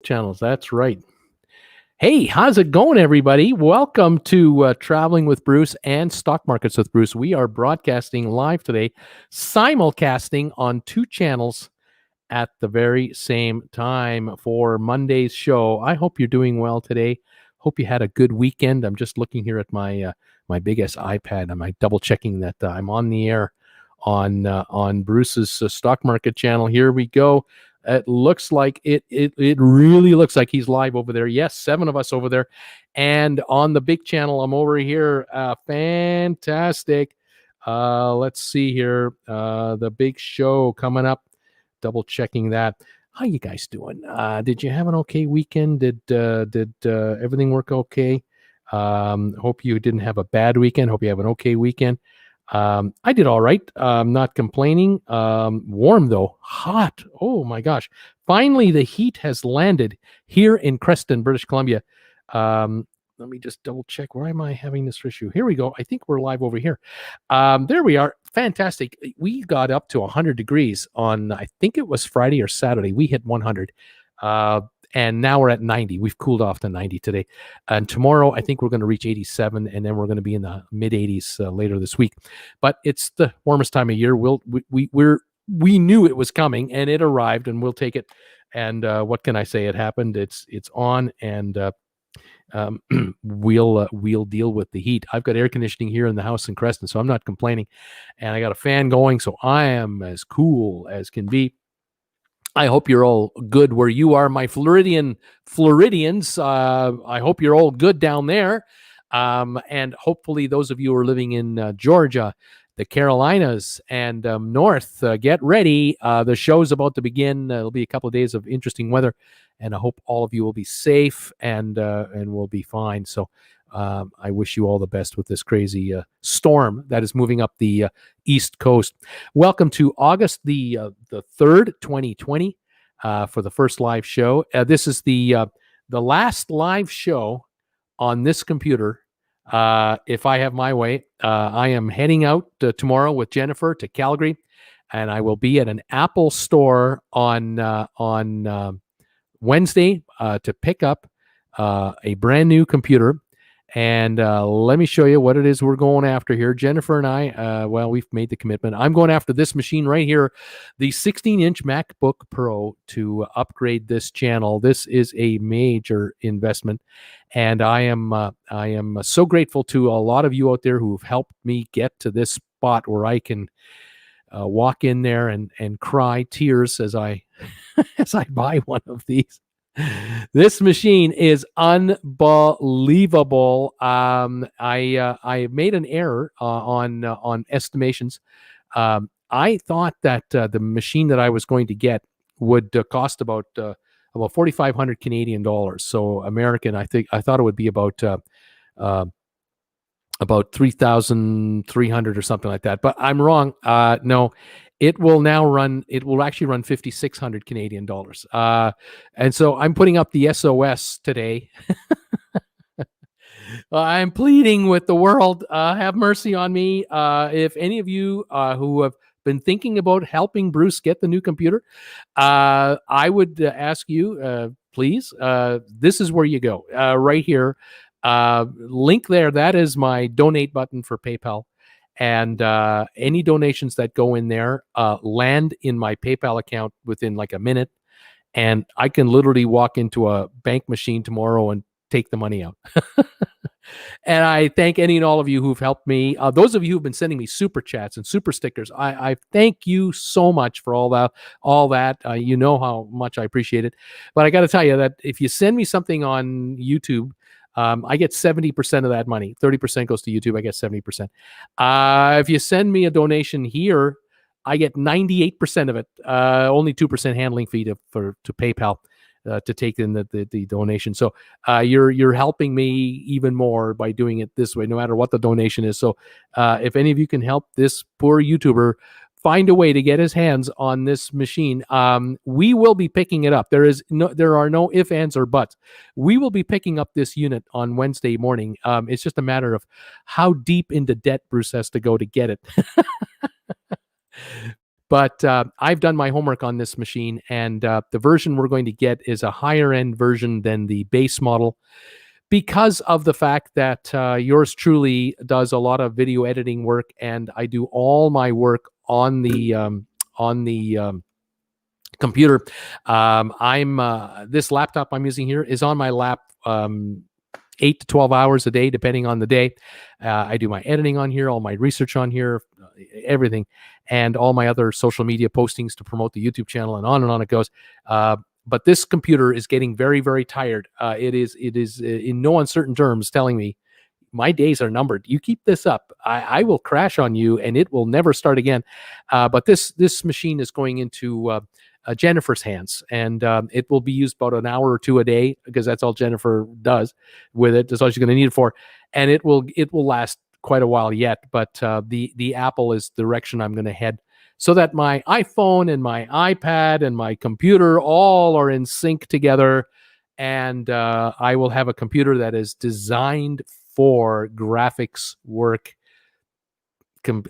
channels. That's right. Hey, how's it going, everybody? Welcome to Traveling with Bruce and Stock Markets with Bruce. We are broadcasting live today, simulcasting on two channels at the very same time for Monday's show. I hope you're doing well today. Hope you had a good weekend. I'm just looking here at my my biggest iPad. I'm double checking that I'm on the air on Bruce's stock market channel. Here we go. It looks like it really looks like he's live over there. Yes, 7 of us over there. And on the big channel, I'm over here. Fantastic. Let's see here. The big show coming up. Double checking that. How you guys doing? Did you have an okay weekend? Did everything work okay? Hope you didn't have a bad weekend. Hope you have an okay weekend. I did all right. Not complaining. Warm though, hot. Oh my gosh. Finally, the heat has landed here in Creston, British Columbia. Let me just double check. Where am I having this issue? Here we go. I think we're live over here. There we are. Fantastic. We got up to 100 degrees on, I think it was Friday or Saturday. We hit 100. And now we're at 90. We've cooled off to 90 today. And tomorrow, I think we're going to reach 87, and then we're going to be in the mid 80s later this week. But it's the warmest time of year. We knew it was coming, and it arrived, and we'll take it. And what can I say? It happened. It's on, and we'll deal with the heat. I've got air conditioning here in the house in Creston, so I'm not complaining, and I got a fan going, so I am as cool as can be. I hope you're all good where you are, my Floridians. I hope you're all good down there. And hopefully those of you who are living in Georgia, the Carolinas, and north, get ready. The show's about to begin. It'll be a couple of days of interesting weather, and I hope all of you will be safe and will be fine. So I wish you all the best with this crazy storm that is moving up the East Coast. Welcome to August the 3rd, 2020, for the first live show. This is the last live show on this computer. If I have my way, I am heading out tomorrow with Jennifer to Calgary, and I will be at an Apple store on Wednesday to pick up a brand new computer. And let me show you what it is we're going after here. Jennifer and I, we've made the commitment. I'm going after this machine right here, the 16-inch MacBook Pro, to upgrade this channel. This is a major investment, and I am so grateful to a lot of you out there who've helped me get to this spot where I can walk in there and cry tears as I as I buy one of these. This machine is unbelievable. I made an error on estimations. I thought that the machine that I was going to get would cost about 4,500 Canadian dollars. So American, I thought it would be about 3,300 or something like that. But I'm wrong. No. It will actually run 5,600 Canadian dollars. And so I'm putting up the SOS today. I'm pleading with the world, have mercy on me. If any of you who have been thinking about helping Bruce get the new computer, I would ask you, please, this is where you go, right here. Link there. That is my donate button for PayPal. And any donations that go in there land in my PayPal account within like a minute. And I can literally walk into a bank machine tomorrow and take the money out. And I thank any and all of you who've helped me. Those of you who've been sending me super chats and super stickers, I thank you so much for all that. You know how much I appreciate it. But I got to tell you that if you send me something on YouTube, I get 70% of that money. 30% goes to YouTube. I get 70%. If you send me a donation here, I get 98% of it. Only 2% handling fee to PayPal to take in the donation. So you're helping me even more by doing it this way, no matter what the donation is. So if any of you can help this poor YouTuber find a way to get his hands on this machine, we will be picking it up. There are no ifs, ands, or buts. We will be picking up this unit on Wednesday morning. It's just a matter of how deep into debt Bruce has to go to get it. But I've done my homework on this machine, and the version we're going to get is a higher end version than the base model, because of the fact that yours truly does a lot of video editing work, and I do all my work on the computer. I'm this laptop I'm using here is on my lap 8 to 12 hours a day, depending on the day. I do my editing on here, all my research on here, everything, and all my other social media postings to promote the YouTube channel, and on it goes. But this computer is getting very, very tired. It is in no uncertain terms telling me my days are numbered. You keep this up, I will crash on you, and it will never start again. But this machine is going into Jennifer's hands, and it will be used about an hour or two a day, because that's all Jennifer does with it. That's all she's going to need it for, and it will last quite a while yet. But the Apple is the direction I'm going to head, so that my iPhone and my iPad and my computer all are in sync together, and I will have a computer that is designed for graphics work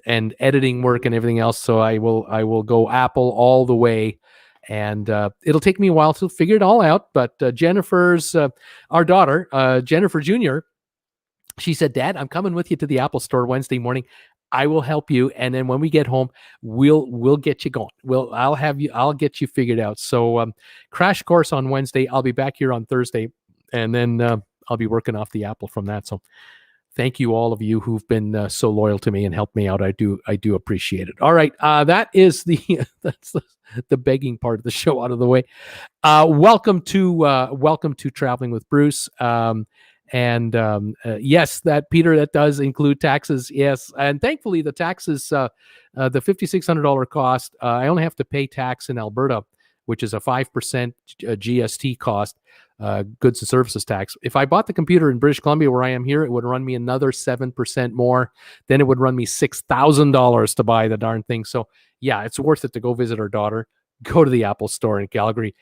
and editing work and everything else. So I will go Apple all the way. And it'll take me a while to figure it all out. But Jennifer's, our daughter, Jennifer Jr., she said, "Dad, I'm coming with you to the Apple Store Wednesday morning. I will help you, and then when we get home, we'll get you going. I'll get you figured out." So crash course on Wednesday. I'll be back here on Thursday, and then I'll be working off the Apple from that. So thank you, all of you who've been so loyal to me and helped me out. I do appreciate it. All right, that is that's the begging part of the show out of the way. Welcome to Traveling with Bruce. Yes, that Peter, that does include taxes. Yes, and thankfully the taxes, the $5,600 cost, I only have to pay tax in Alberta, which is a 5% GST cost. Goods and services tax. If I bought the computer in British Columbia, where I am here, it would run me another 7% more. Then it would run me $6,000 to buy the darn thing. So yeah, it's worth it to go visit our daughter, go to the Apple Store in Calgary,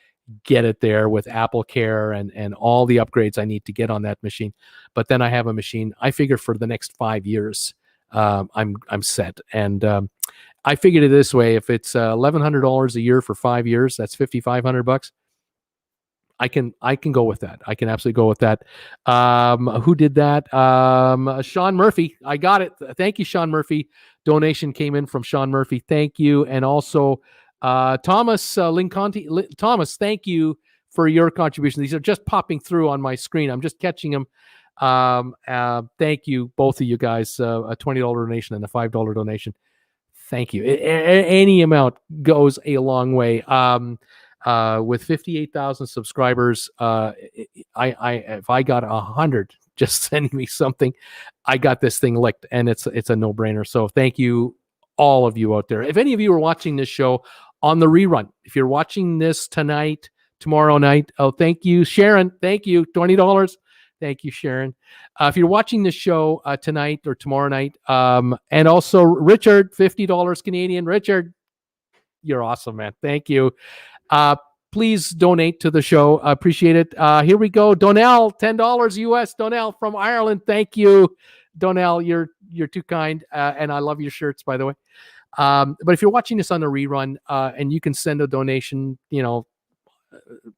get it there with Apple Care and all the upgrades I need to get on that machine. But then I have a machine, I figure, for the next 5 years. I'm set. And I figured it this way: if it's $1,100 a year for 5 years, that's $5,500. I can go with that. I can absolutely go with that. Who did that? Sean Murphy. I got it. Thank you, Sean Murphy. Donation came in from Sean Murphy. Thank you. And also Thomas Linconti. Thomas, thank you for your contribution. These are just popping through on my screen. I'm just catching them. Thank you, both of you guys. A $20 donation and a $5 donation. Thank you. Any amount goes a long way. With 58,000 subscribers, if I got 100 just sending me something, I got this thing licked, and it's a no-brainer. So thank you, all of you out there. If any of you are watching this show on the rerun, if you're watching this tonight, tomorrow night, oh, thank you, Sharon. Thank you, $20. Thank you, Sharon. If you're watching this show tonight or tomorrow night, and also Richard, $50 Canadian. Richard, you're awesome, man. Thank you. Please donate to the show. I appreciate it. Here we go. Donnell, $10 US. Donnell from Ireland. Thank you, Donnell. You're too kind. And I love your shirts, by the way. But if you're watching this on the rerun, and you can send a donation,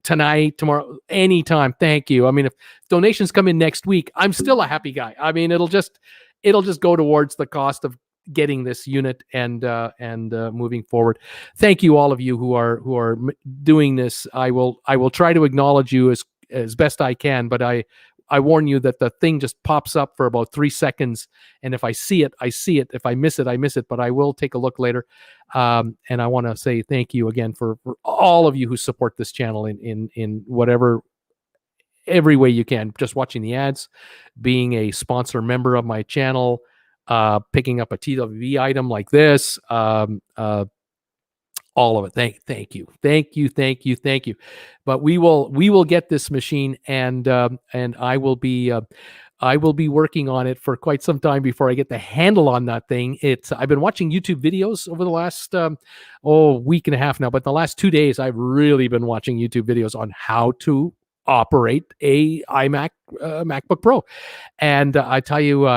tonight, tomorrow, anytime. Thank you. I mean, if donations come in next week, I'm still a happy guy. I mean, it'll just go towards the cost of getting this unit and moving forward. Thank you, all of you who are doing this. I will try to acknowledge you as best I can, but I warn you that the thing just pops up for about 3 seconds, and if I see it, I see it. If I miss it, I miss it. But I will take a look later. And I want to say thank you again for all of you who support this channel in whatever, every way you can. Just watching the ads, being a sponsor member of my channel, picking up a TWB item like this, all of it. Thank you. But we will get this machine, and I will be working on it for quite some time before I get the handle on that thing. I've been watching YouTube videos over the last week and a half now, but the last 2 days I've really been watching YouTube videos on how to operate a iMac MacBook Pro, and I tell you,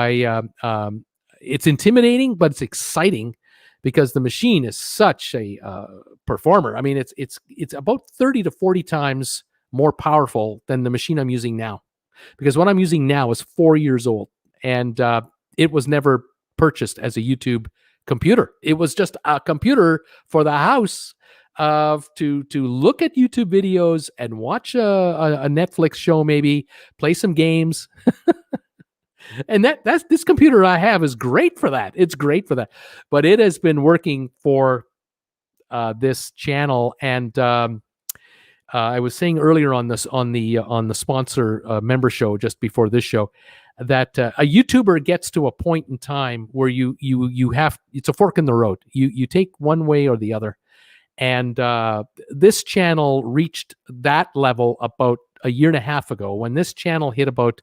it's intimidating, but it's exciting because the machine is such a performer. I mean, it's about 30 to 40 times more powerful than the machine I'm using now, because what I'm using now is 4 years old, and it was never purchased as a YouTube computer. It was just a computer for the house to look at YouTube videos and watch a Netflix show, maybe play some games. And that's this computer I have is great for that. It's great for that, but it has been working for this channel. And I was saying earlier on the sponsor member show just before this show that a YouTuber gets to a point in time where you have, it's a fork in the road. You take one way or the other. And this channel reached that level about a year and a half ago. When this channel hit about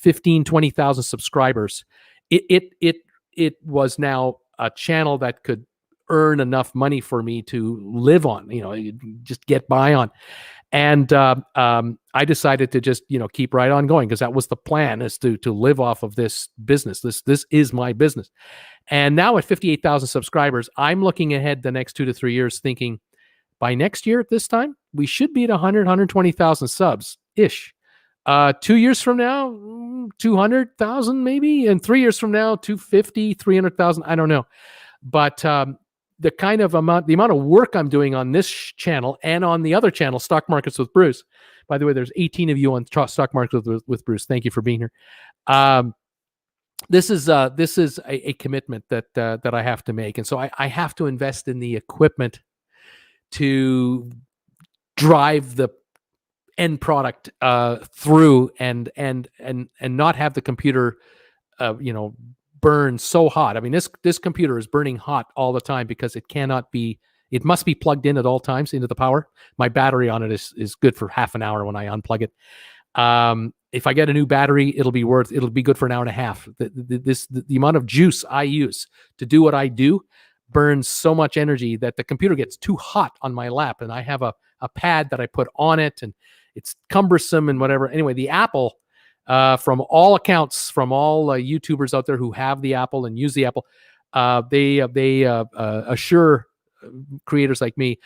20,000 subscribers, it was now a channel that could earn enough money for me to live on, just get by on. And I decided to just, keep right on going, because that was the plan, is to live off of this business. This is my business. And now at 58,000 subscribers, I'm looking ahead the next 2 to 3 years thinking by next year at this time, we should be at 100, 120,000 subs-ish. 2 years from now, 200,000 maybe. And 3 years from now, 250, 300,000. I don't know. But the kind of amount, the amount of work I'm doing on this channel and on the other channel, Stock Markets with Bruce. By the way, there's 18 of you on Stock Markets with Bruce. Thank you for being here. This is a commitment that I have to make, and so I have to invest in the equipment to drive the end product through, and not have the computer, burn so hot. I mean, this computer is burning hot all the time because it must be plugged in at all times into the power. My battery on it is good for half an hour when I unplug it. If I get a new battery, it'll be good for an hour and a half. The amount of juice I use to do what I do burns so much energy that the computer gets too hot on my lap, and I have a pad that I put on it, and it's cumbersome and whatever. Anyway, the Apple, from all accounts, from all YouTubers out there who have the Apple and use the Apple, they assure creators like me,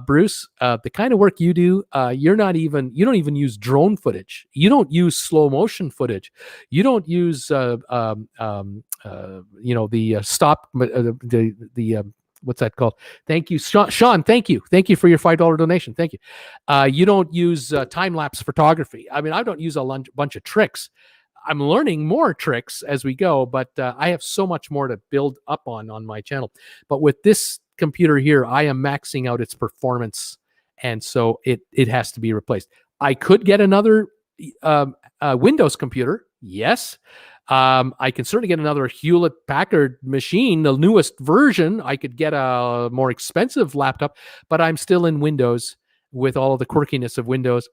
Bruce, the kind of work you do, you don't even use drone footage. You don't use slow motion footage. You don't use the stop, what's that called? Thank you, Sean. Thank you for your $5 donation. Thank you. You don't use time lapse photography. I mean, I don't use a bunch of tricks. I'm learning more tricks as we go, but I have so much more to build up on my channel. But with this computer here, I am maxing out its performance, and so it has to be replaced. I could get another Windows computer. Yes. I can certainly get another Hewlett-Packard machine, the newest version. I could get a more expensive laptop, but I'm still in Windows with all of the quirkiness of Windows,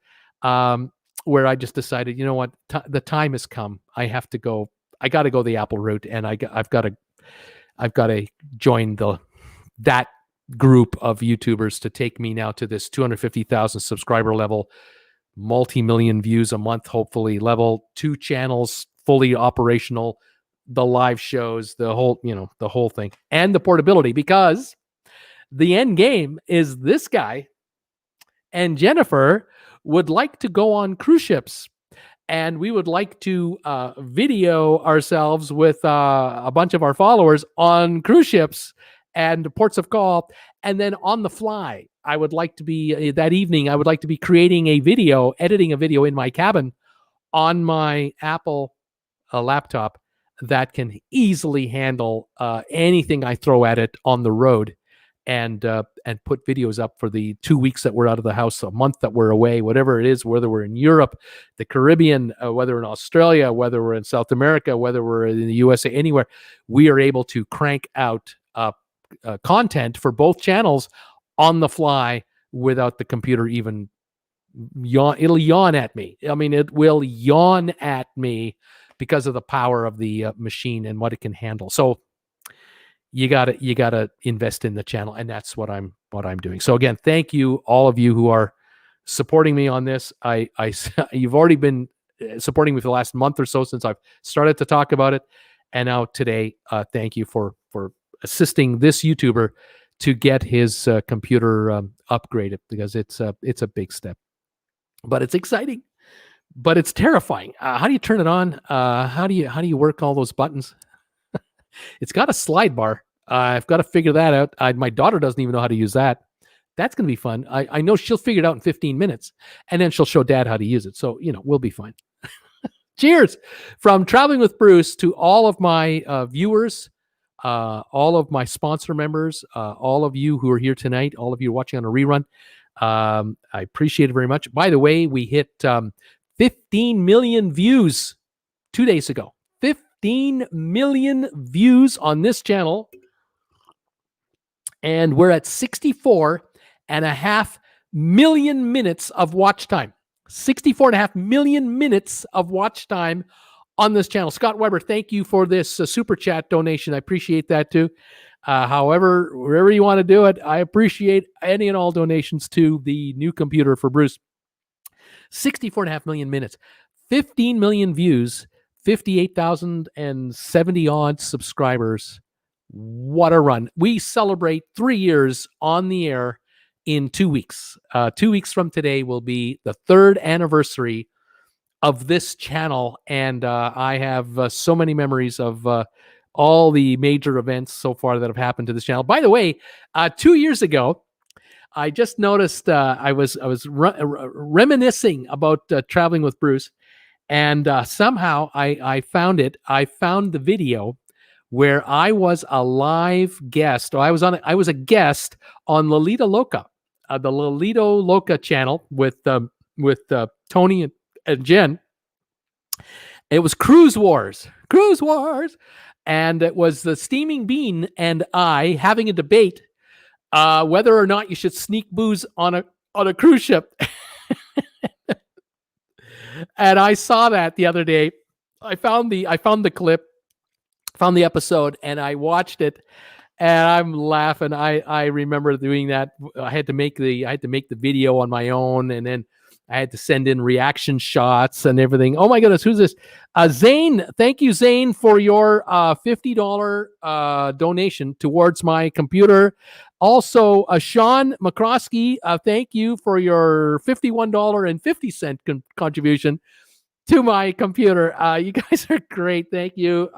where I just decided, you know what, the time has come. I have to go. I got to go the Apple route, and I've got to join that group of YouTubers to take me now to this 250,000 subscriber level, multi-million views a month, hopefully level, 2 channels fully operational, the live shows, the whole thing, and the portability, because the end game is this guy and Jennifer would like to go on cruise ships, and we would like to video ourselves with a bunch of our followers on cruise ships and ports of call, and then on the fly, I would like to be that evening. I would like to be creating a video, editing a video in my cabin on my Apple laptop that can easily handle anything I throw at it on the road, and put videos up for the 2 weeks that we're out of the house, a month that we're away, whatever it is, whether we're in Europe, the Caribbean, whether in Australia, whether we're in South America, whether we're in the USA, anywhere, we are able to crank out content for both channels on the fly without the computer even yawn. It'll yawn at me. I mean, it will yawn at me because of the power of the machine and what it can handle. So you gotta invest in the channel, and that's what I'm doing. So again, thank you, all of you who are supporting me on this. You've already been supporting me for the last month or so since I've started to talk about it, and now today, thank you for assisting this YouTuber to get his computer upgraded, because it's a big step, but it's exciting, but it's terrifying. How do you turn it on? How do you work all those buttons? It's got a slide bar. I've got to figure that out. My daughter doesn't even know how to use that. That's going to be fun. I know she'll figure it out in 15 minutes, and then she'll show Dad how to use it. So, we'll be fine. Cheers from Traveling with Bruce to all of my viewers, all of my sponsor members, all of you who are here tonight, all of you watching on a rerun. I appreciate it very much. By the way, we hit 15 million views 2 days ago. 15 million views on this channel. And we're at 64.5 million minutes of watch time. 64.5 million minutes of watch time on this channel. Scott Weber, thank you for this super chat donation. I appreciate that too. However, wherever you want to do it, I appreciate any and all donations to the new computer for Bruce. 64.5 million minutes, 15 million views, 58,070 odd subscribers. What a run. We celebrate 3 years on the air in 2 weeks. 2 weeks from today will be the 3rd anniversary of this channel, and I have so many memories of all the major events so far that have happened to this channel. By the way, 2 years ago, I just noticed I was reminiscing about Traveling with Bruce, and somehow I found it. I found the video where I was a live guest, or I was a guest on Lolita Loca, the Lolita Loca channel with Tony and Jen. It was Cruise Wars, and it was the Steaming Bean and I having a debate whether or not you should sneak booze on a cruise ship. And I saw that the other day. I found the clip, found the episode, and I watched it, and I'm laughing. I remember doing that. I had to make the video on my own, and then I had to send in reaction shots and everything. Oh my goodness, who's this? Zane, thank you, Zane, for your $50 donation towards my computer. Also, Sean McCroskey, thank you for your $51.50 contribution to my computer. You guys are great. Thank you.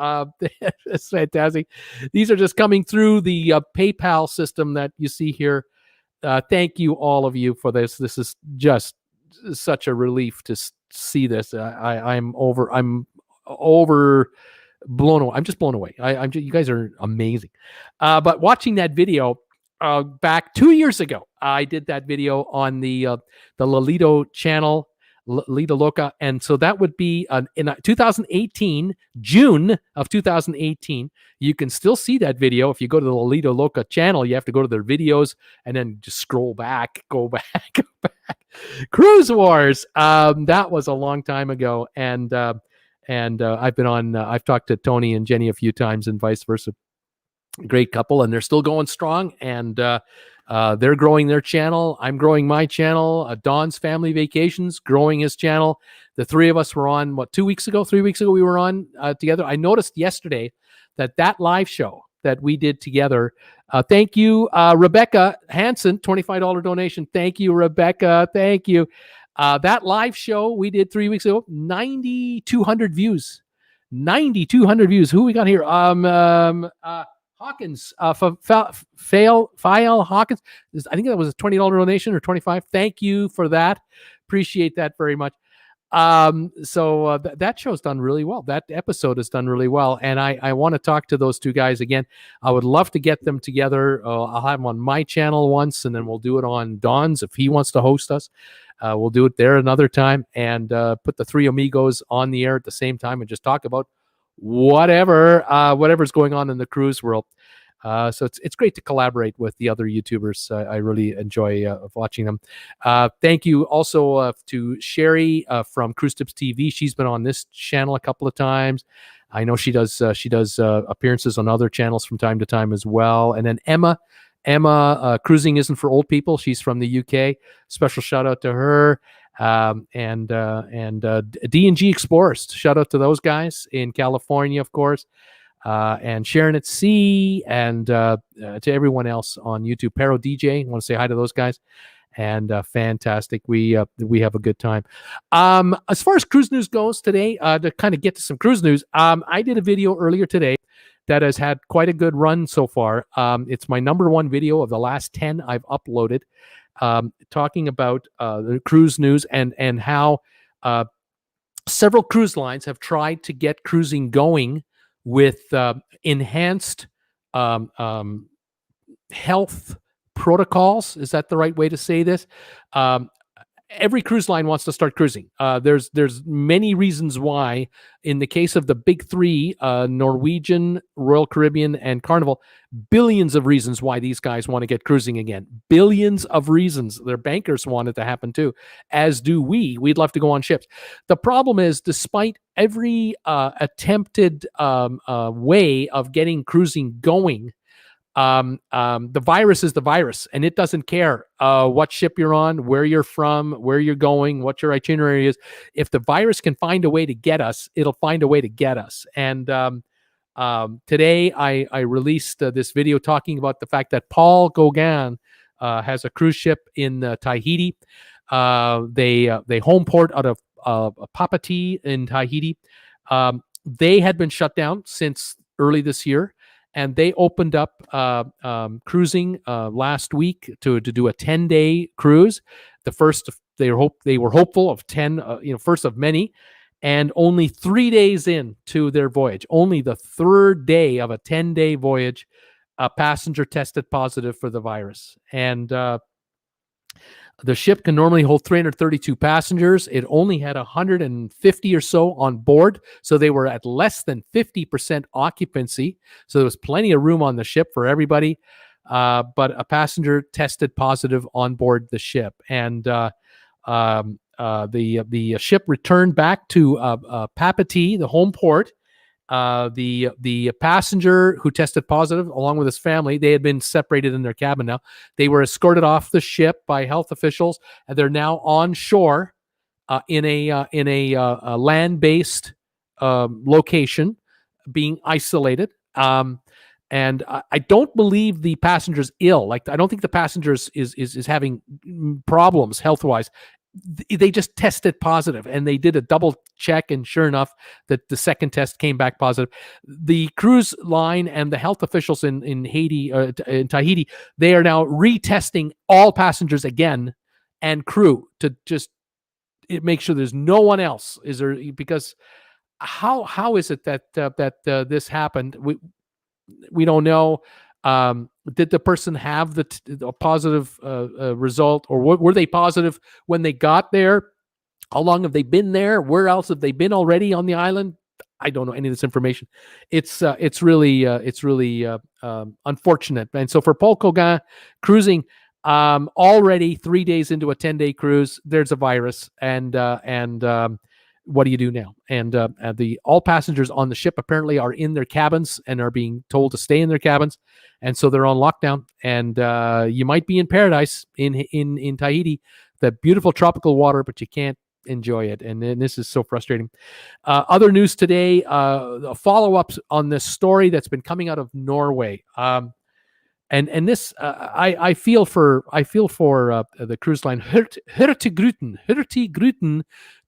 It's fantastic. These are just coming through the PayPal system that you see here. Thank you, all of you, for this. This is just such a relief to see this. I'm over blown away. I'm just blown away. You guys are amazing. But watching that video back 2 years ago, I did that video on the Lolito channel, Lolita Loca, and so that would be in 2018, June of 2018. You can still see that video if you go to the Lolita Loca channel. You have to go to their videos and then just scroll back, go back. Cruise Wars. That was a long time ago, and I've been on. I've talked to Tony and Jenny a few times, and vice versa. Great couple, and they're still going strong, and they're growing their channel. I'm growing my channel. Don's Family Vacations growing his channel. The three of us were on 3 weeks ago we were on together. I noticed yesterday that live show that we did together. Thank you, Rebecca Hansen, $25 donation. Thank you, Rebecca. Thank you. That live show we did 3 weeks ago, 9,200 views. 9,200 views. Who we got here? Hawkins, Fail Hawkins. I think that was a $20 donation or 25. Thank you for that. Appreciate that very much. So that show's done really well. That episode has done really well. And I want to talk to those two guys again. I would love to get them together. I'll have them on my channel once, and then we'll do it on Don's if he wants to host us. We'll do it there another time, and put the three amigos on the air at the same time and just talk about whatever's going on in the cruise world. So it's great to collaborate with the other YouTubers. I really enjoy watching them. Thank you also to Sherry from Cruise Tips TV. She's been on this channel a couple of times. I know she does appearances on other channels from time to time as well. And then Emma, Cruising Isn't for Old People. She's from the UK. Special shout out to her. And D&G Explorers. Shout out to those guys in California, of course. and Sharon at Sea, and to everyone else on YouTube. Pero DJ, I want to say hi to those guys. And fantastic. We have a good time. As far as cruise news goes today, to kind of get to some cruise news, I did a video earlier today that has had quite a good run so far. It's my number one video of the last 10 I've uploaded, talking about the cruise news and how several cruise lines have tried to get cruising going with enhanced health protocols. Is that the right way to say this? Every cruise line wants to start cruising. There's many reasons why. In the case of the big three, Norwegian, Royal Caribbean, and Carnival, billions of reasons why these guys want to get cruising again. Billions of reasons. Their bankers want it to happen too, as do we. We'd love to go on ships. The problem is, despite every attempted way of getting cruising going, the virus is the virus, and it doesn't care what ship you're on, where you're from, where you're going, what your itinerary is. If the virus can find a way to get us, it'll find a way to get us. And today I released this video talking about the fact that Paul Gauguin has a cruise ship in Tahiti. They home port out of Papati in Tahiti. They had been shut down since early this year. And they opened up cruising last week to do a 10-day cruise. The first, they were hopeful of 10, first of many, and only 3 days into their voyage, only the third day of a 10-day voyage, a passenger tested positive for the virus. And the ship can normally hold 332 passengers. It only had 150 or so on board, so they were at less than 50% occupancy. So there was plenty of room on the ship for everybody, but a passenger tested positive on board the ship. And the ship returned back to Papati, the home port. The passenger who tested positive, along with his family, they had been separated in their cabin now. They were escorted off the ship by health officials, and they're now on shore in a land-based location, being isolated. And I don't believe the passenger's ill. Like, I don't think the passenger is having problems health-wise. They just tested positive, and they did a double check, and sure enough, that the second test came back positive. The cruise line and the health officials in Tahiti, they are now retesting all passengers again and crew to just make sure there's no one else. Is there, because how is it that this happened? We don't know. Did the person have the positive result, or were they positive when they got there? How long have they been there? Where else have they been already on the island? I don't know any of this information. It's really unfortunate. And so for Paul Gauguin cruising, already 3 days into a 10-day cruise, there's a virus, and what do you do now? And all passengers on the ship apparently are in their cabins and are being told to stay in their cabins, and so they're on lockdown. And you might be in paradise in Tahiti, the beautiful tropical water, but you can't enjoy it. And this is so frustrating. Other news today: a follow-up on this story that's been coming out of Norway. And this I feel for the cruise line Hurtigruten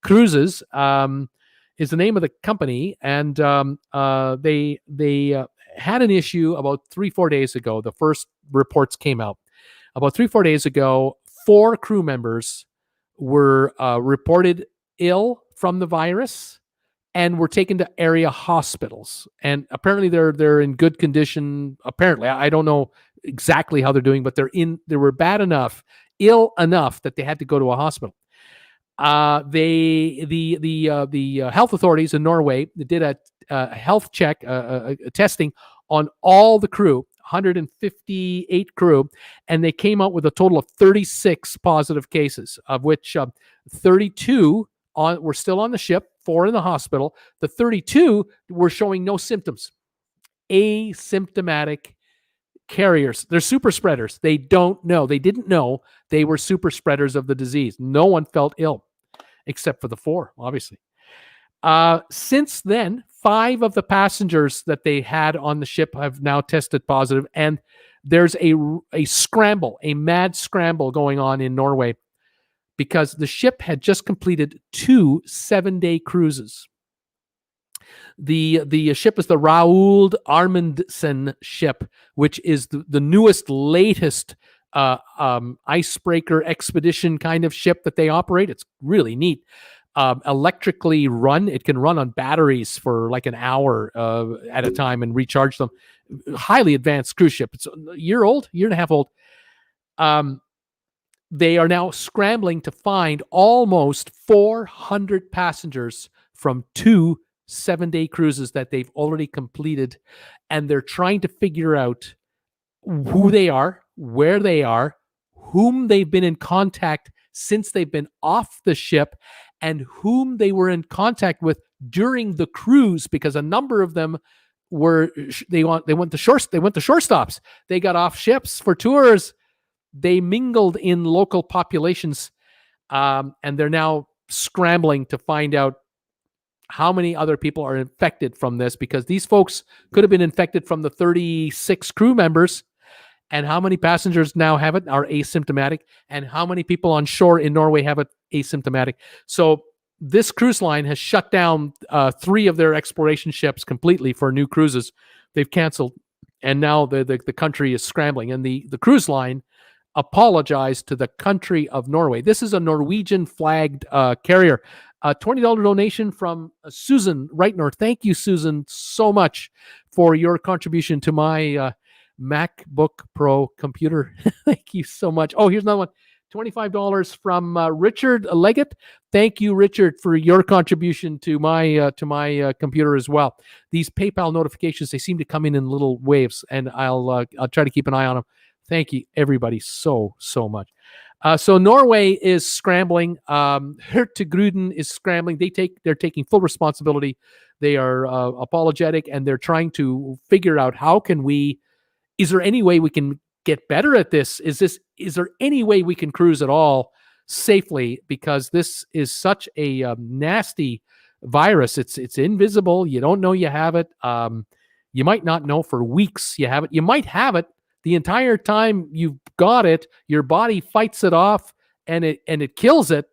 Cruises is the name of the company, and they had an issue about 3-4 days ago. The first reports came out about 3-4 days ago. 4 crew members were reported ill from the virus and were taken to area hospitals. And apparently they're in good condition. Apparently, I don't know exactly how they're doing, but they were ill enough that they had to go to a hospital. The health authorities in Norway did a health check, testing on all the crew, 158 crew, and they came out with a total of 36 positive cases, of which 32 were still on the ship, 4 in the hospital. The 32 were showing no symptoms, asymptomatic carriers. They're super spreaders. They didn't know they were super spreaders of the disease. No one felt ill except for the 4, obviously. Since then, 5 of the passengers that they had on the ship have now tested positive, and there's a scramble, a mad scramble going on in Norway because the ship had just completed 2 7-day cruises. The ship is the Raoul Amundsen ship, which is the newest, latest icebreaker expedition kind of ship that they operate. It's really neat. Electrically run. It can run on batteries for like an hour at a time and recharge them. Highly advanced cruise ship. It's a year and a half old. They are now scrambling to find almost 400 passengers from 2 7-day cruises that they've already completed, and they're trying to figure out who they are, where they are, whom they've been in contact since they've been off the ship, and whom they were in contact with during the cruise, because a number of them they went to shore stops. They got off ships for tours. They mingled in local populations, and they're now scrambling to find out how many other people are infected from this, because these folks could have been infected from the 36 crew members, and how many passengers now have it are asymptomatic, and how many people on shore in Norway have it asymptomatic. So this cruise line has shut down 3 of their exploration ships completely for new cruises. They've canceled, and now the country is scrambling, and the cruise line apologized to the country of Norway. This is a Norwegian flagged carrier. A $20 donation from Susan Reitner. Thank you, Susan, so much for your contribution to my MacBook Pro computer. Thank you so much. Oh, here's another one. $25 from Richard Leggett. Thank you, Richard, for your contribution to my computer as well. These PayPal notifications, they seem to come in little waves, and I'll try to keep an eye on them. Thank you, everybody, so much. So Norway is scrambling. Hurtigruten is scrambling. They're taking full responsibility. They are apologetic, and they're trying to figure out is there any way we can get better at this? Is there any way we can cruise at all safely? Because this is such a nasty virus. It's invisible. You don't know you have it. You might not know for weeks you have it. You might have it the entire time you've got it. Your body fights it off and it kills it,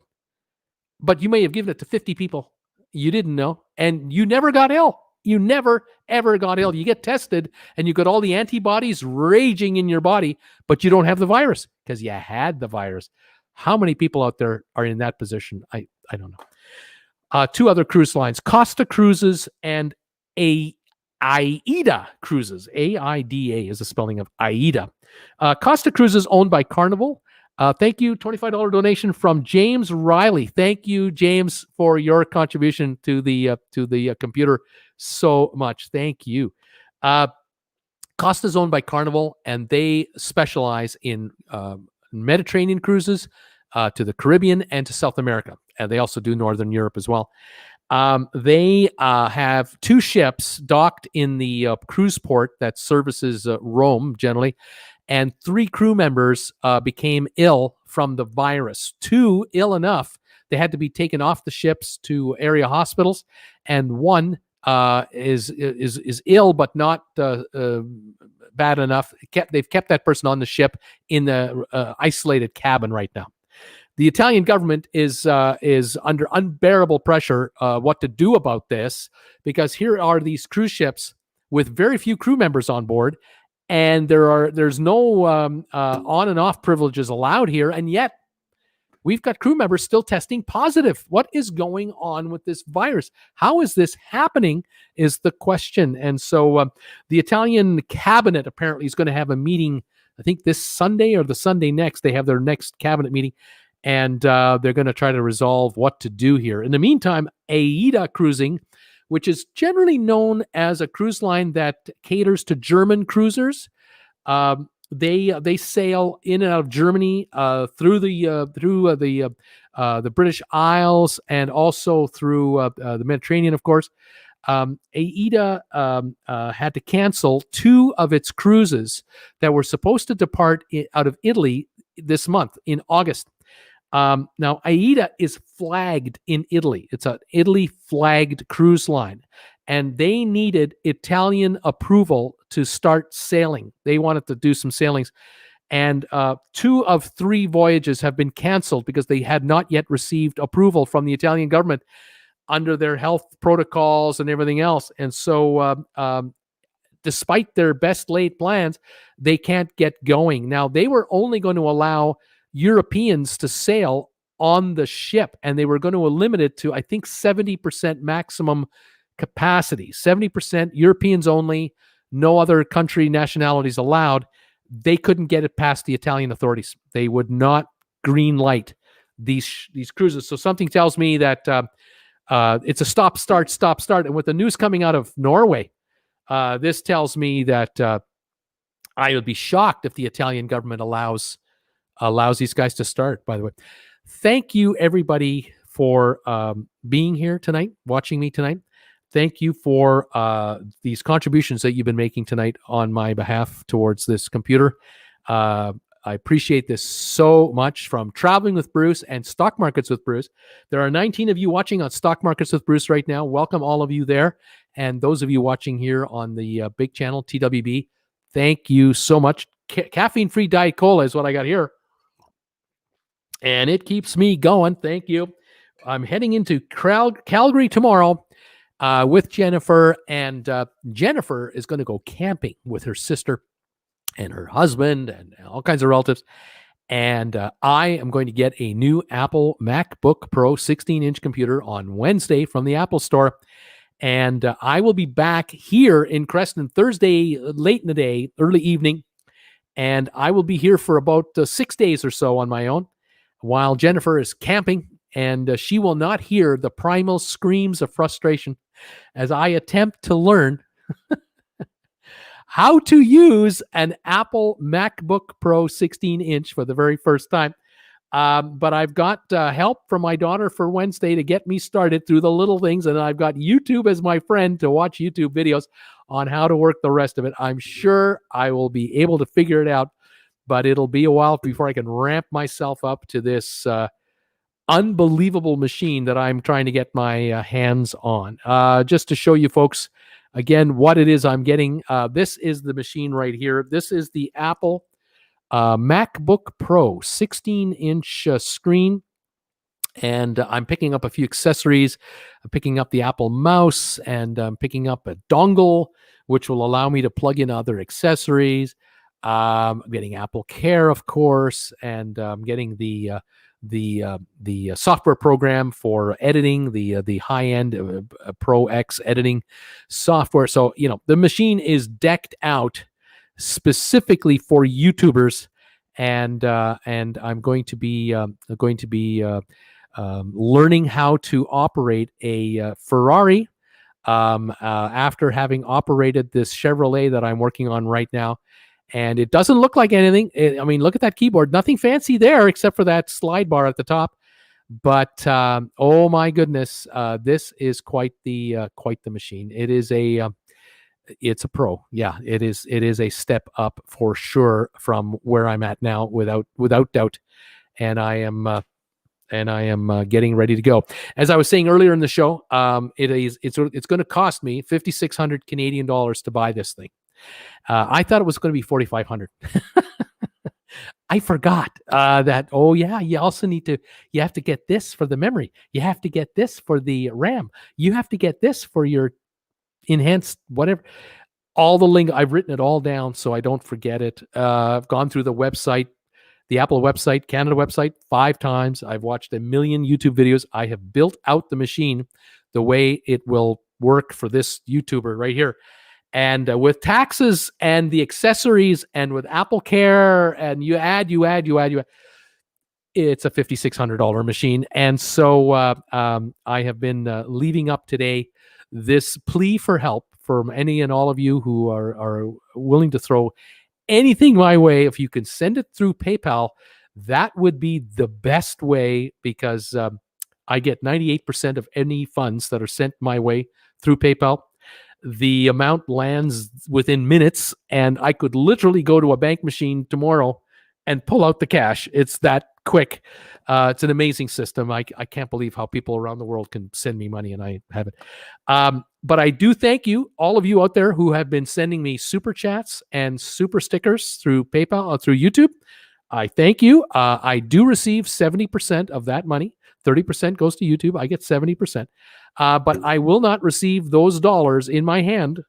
but you may have given it to 50 people you didn't know, and you never got ill. You never, ever got ill. You get tested and you got all the antibodies raging in your body, but you don't have the virus because you had the virus. How many people out there are in that position? I don't know. 2 other cruise lines, Costa Cruises and Aida Cruises. AIDA is the spelling of Aida. Costa Cruises owned by Carnival. Thank you. $25 donation from James Riley. Thank you, James, for your contribution to the computer so much. Thank you. Costa is owned by Carnival, and they specialize in Mediterranean cruises to the Caribbean and to South America. And they also do Northern Europe as well. They have 2 ships docked in the cruise port that services Rome generally, and 3 crew members became ill from the virus. 2 ill enough they had to be taken off the ships to area hospitals, and 1 is ill but not bad enough. They've kept that person on the ship in the isolated cabin right now. The Italian government is under unbearable pressure what to do about this, because here are these cruise ships with very few crew members on board, and there's no on and off privileges allowed here, and yet we've got crew members still testing positive. What is going on with this virus? How is this happening is the question. And so the Italian cabinet apparently is going to have a meeting, I think this Sunday or the Sunday next. They have their next cabinet meeting, and they're going to try to resolve what to do here. In the meantime, Aida Cruising, which is generally known as a cruise line that caters to German cruisers, they sail in and out of Germany through the British Isles, and also through the Mediterranean, of course. Aida had to cancel 2 of its cruises that were supposed to depart out of Italy this month in August. Now, Aida is flagged in Italy. It's an Italy flagged cruise line. and they needed Italian approval to start sailing. They wanted to do some sailings. And 2 of 3 voyages have been canceled because they had not yet received approval from the Italian government under their health protocols and everything else. And so despite their best laid plans, they can't get going. Now, they were only going to allow Europeans to sail on the ship, and they were going to limit it to, I think, 70% maximum capacity. 70% Europeans only, no other country nationalities allowed. They couldn't get it past the Italian authorities. They would not green light these cruises. So something tells me that it's a stop, start. And with the news coming out of Norway, this tells me that I would be shocked if the Italian government allows these guys to start, by the way. Thank you, everybody, for being here tonight, watching me tonight. Thank you for these contributions that you've been making tonight on my behalf towards this computer. I appreciate this so much. From Traveling with Bruce and Stock Markets with Bruce. There are 19 of you watching on Stock Markets with Bruce right now. Welcome, all of you there. And those of you watching here on the big channel, TWB, thank you so much. Caffeine-free Diet Cola is what I got here. And it keeps me going. Thank you. I'm heading into Calgary tomorrow with Jennifer. And Jennifer is going to go camping with her sister and her husband and all kinds of relatives. And I am going to get a new Apple MacBook Pro 16-inch computer on Wednesday from the Apple Store. And I will be back here in Creston Thursday, late in the day, early evening. And I will be here for about 6 days or so on my own while Jennifer is camping. And she will not hear the primal screams of frustration as I attempt to learn how to use an Apple MacBook Pro 16-inch for the very first time. But I've got help from my daughter for Wednesday to get me started through the little things. And I've got YouTube as my friend to watch YouTube videos on how to work the rest of it. I'm sure I will be able to figure it out, but it'll be a while before I can ramp myself up to this unbelievable machine that I'm trying to get my hands on. Just to show you folks, again, what it is I'm getting. This is the machine right here. This is the Apple MacBook Pro 16-inch screen. And I'm picking up a few accessories. I'm picking up the Apple mouse, and I'm picking up a dongle, which will allow me to plug in other accessories. I'm getting Apple Care, of course, and I'm getting the software program for editing, the high-end Pro X editing software. So, the machine is decked out specifically for YouTubers, and I'm going to be learning how to operate a Ferrari after having operated this Chevrolet that I'm working on right now. And it doesn't look like anything. Look at that keyboard. Nothing fancy there except for that slide bar at the top. But oh my goodness, this is quite the machine. It's a Pro. Yeah, it is a step up for sure from where I'm at now, without doubt. And I am getting ready to go. As I was saying earlier in the show, it's going to cost me 5,600 Canadian dollars to buy this thing. I thought it was going to be 4,500. I forgot that. Oh yeah, you also you have to get this for the memory. You have to get this for the RAM. You have to get this for your enhanced whatever. All the lingo. I've written it all down so I don't forget it. I've gone through the website, the Apple website, Canada website 5 times. I've watched a million YouTube videos. I have built out the machine the way it will work for this YouTuber right here. And with taxes and the accessories and with Apple Care and you add, it's a $5,600 machine. And so I have been leaving up today this plea for help from any and all of you who are willing to throw anything my way. If you can send it through PayPal, that would be the best way, because I get 98% of any funds that are sent my way through PayPal. The amount lands within minutes, and I could literally go to a bank machine tomorrow and pull out the cash. It's that quick. It's an amazing system. I can't believe how people around the world can send me money and I have it. But I do thank you, all of you out there who have been sending me super chats and super stickers through PayPal or through YouTube. I thank you. I do receive 70% of that money. 30% goes to YouTube. I get 70%. But I will not receive those dollars in my hand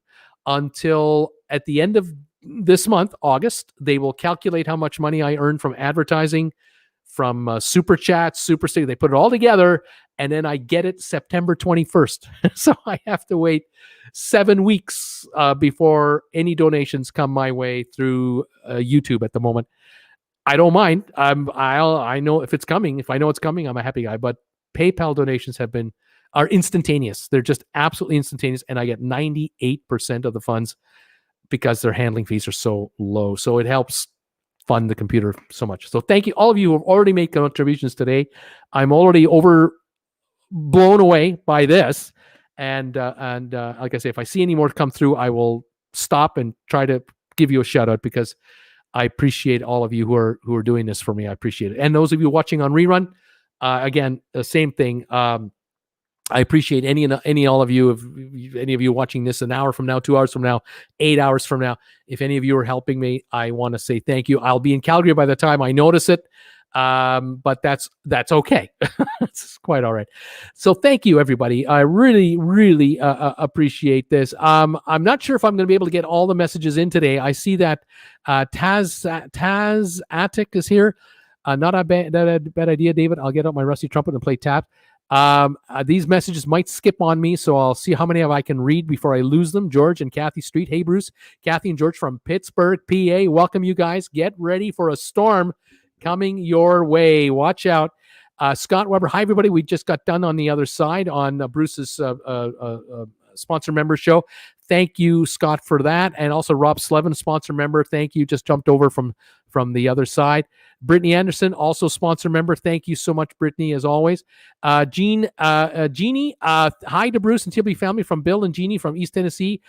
until at the end of this month, August. They will calculate how much money I earn from advertising, from super chats, super sticker. They put it all together, and then I get it September 21st. So I have to wait 7 weeks before any donations come my way through YouTube at the moment. I don't mind. I know if it's coming. If I know it's coming, I'm a happy guy. But PayPal donations are instantaneous. They're just absolutely instantaneous, and I get 98% of the funds because their handling fees are so low. So it helps fund the computer so much. So thank you, all of you who have already made contributions today. I'm already blown away by this, and like I say, if I see any more come through, I will stop and try to give you a shout out, because I appreciate all of you who are doing this for me. I appreciate it. And those of you watching on rerun, again, the same thing. I appreciate all of you. If any of you watching this an hour from now, 2 hours from now, 8 hours from now, if any of you are helping me, I want to say thank you. I'll be in Calgary by the time I notice it. But that's okay. It's quite all right. So thank you, everybody. I really, really appreciate this. I'm not sure if I'm going to be able to get all the messages in today. I see that Taz Attic is here. Not a bad idea, David. I'll get out my rusty trumpet and play tap. These messages might skip on me, so I'll see how many of I can read before I lose them. George and Kathy Street. Hey, Bruce, Kathy and George from Pittsburgh, PA. Welcome, you guys. Get ready for a storm coming your way. Watch out. Scott Weber. Hi, everybody. We just got done on the other side on Bruce's sponsor member show. Thank you, Scott, for that. And also Rob Slevin, sponsor member. Thank you. Just jumped over from the other side. Brittany Anderson, also sponsor member. Thank you so much, Brittany, as always. Jeannie, hi to Bruce and TWB family from Bill and Jeannie from East Tennessee.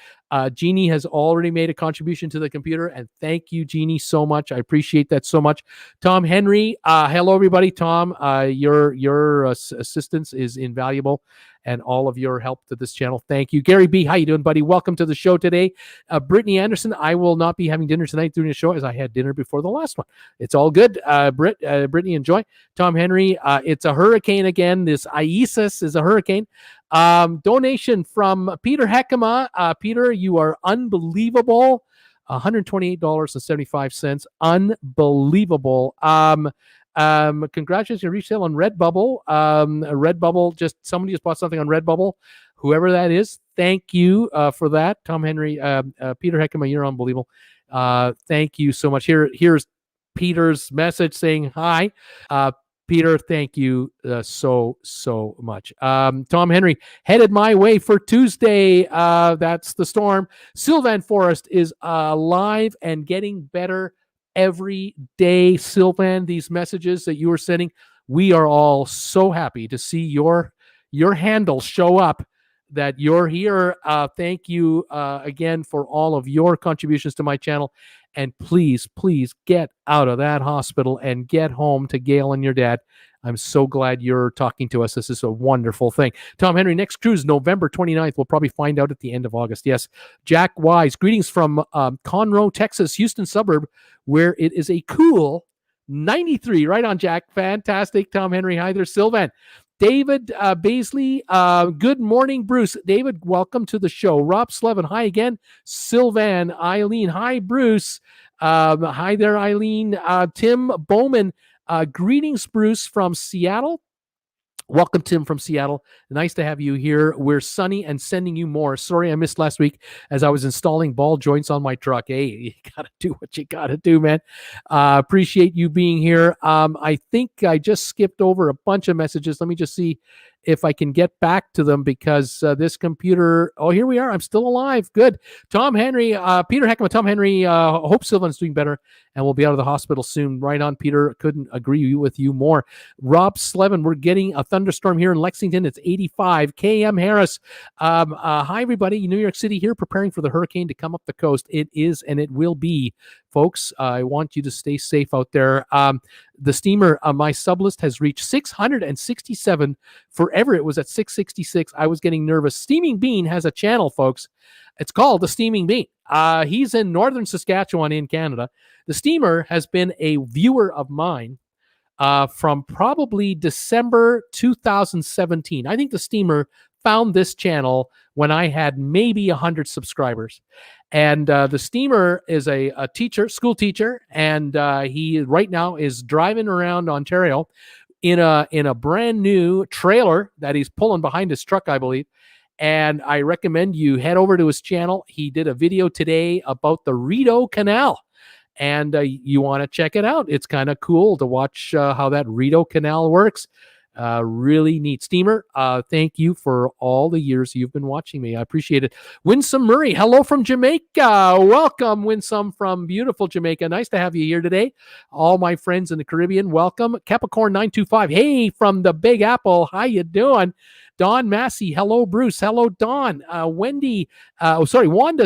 Jeannie has already made a contribution to the computer, and thank you, Jeannie, so much. I appreciate that so much. Tom Henry, hello, everybody. Tom, your assistance is invaluable, and all of your help to this channel. Thank you. Gary B., how you doing, buddy? Welcome to the show today. Brittany Anderson, I will not be having dinner tonight during the show, as I had dinner before the last one. It's all good. Brittany, enjoy. Tom Henry, it's a hurricane again. This Isis is a hurricane. Donation from Peter Heckema. Peter, you are unbelievable. $128.75. Unbelievable. Congratulations on resale on RedBubble. RedBubble, just somebody just bought something on RedBubble. Whoever that is, thank you for that. Tom Henry, Peter Heckema, you're unbelievable. Thank you so much. Here's Peter's message saying hi. Peter, thank you so much. Tom Henry, headed my way for Tuesday. That's the storm. Sylvan Forest is alive and getting better every day. Sylvan, these messages that you are sending, we are all so happy to see your handle show up, that you're here. Thank you again for all of your contributions to my channel. And please get out of that hospital and get home to Gail and your dad. I'm so glad you're talking to us. This is a wonderful thing. Tom Henry, next cruise, November 29th. We'll probably find out at the end of August. Yes. Jack Wise, greetings from Conroe, Texas, Houston suburb, where it is a cool 93. Right on, Jack. Fantastic. Tom Henry, hi there. Sylvan. David Baisley, good morning, Bruce. David, welcome to the show. Rob Slevin, hi again. Sylvan, Eileen, hi, Bruce. Hi there, Eileen. Tim Bowman, greetings, Bruce, from Seattle. Welcome, Tim, from Seattle. Nice to have you here. We're sunny and sending you more. Sorry I missed last week as I was installing ball joints on my truck. Hey, you got to do what you got to do, man. Appreciate you being here. I think I just skipped over a bunch of messages. Let me just see if I can get back to them, because this computer... Oh, here we are. I'm still alive. Good. Tom Henry, Peter Heckman, Tom Henry, hope Sylvan's doing better and will be out of the hospital soon. Right on, Peter. Couldn't agree with you more. Rob Slevin, we're getting a thunderstorm here in Lexington. It's 85. KM Harris, hi, everybody. New York City here, preparing for the hurricane to come up the coast. It is, and it will be folks. I want you to stay safe out there. The steamer, my sub list has reached 667. Forever it was at 666. I was getting nervous. Steaming Bean has a channel, folks. It's called The Steaming Bean. He's in northern Saskatchewan in Canada. The steamer has been a viewer of mine from probably December 2017. I think the steamer found this channel when I had maybe 100 subscribers. And the steamer is a teacher, school teacher, and he right now is driving around Ontario in a brand new trailer that he's pulling behind his truck, I believe. And I recommend you head over to his channel. He did a video today about the Rideau Canal. And you want to check it out. It's kind of cool to watch how that Rideau Canal works. Really neat steamer. Thank you for all the years you've been watching me. I appreciate it. Winsome Murray, hello from Jamaica. Welcome, Winsome, from beautiful Jamaica. Nice to have you here today. All my friends in the Caribbean, welcome. Capricorn 925, hey, from the Big Apple. How you doing? Don Massey, hello, Bruce. Hello, Don. Wanda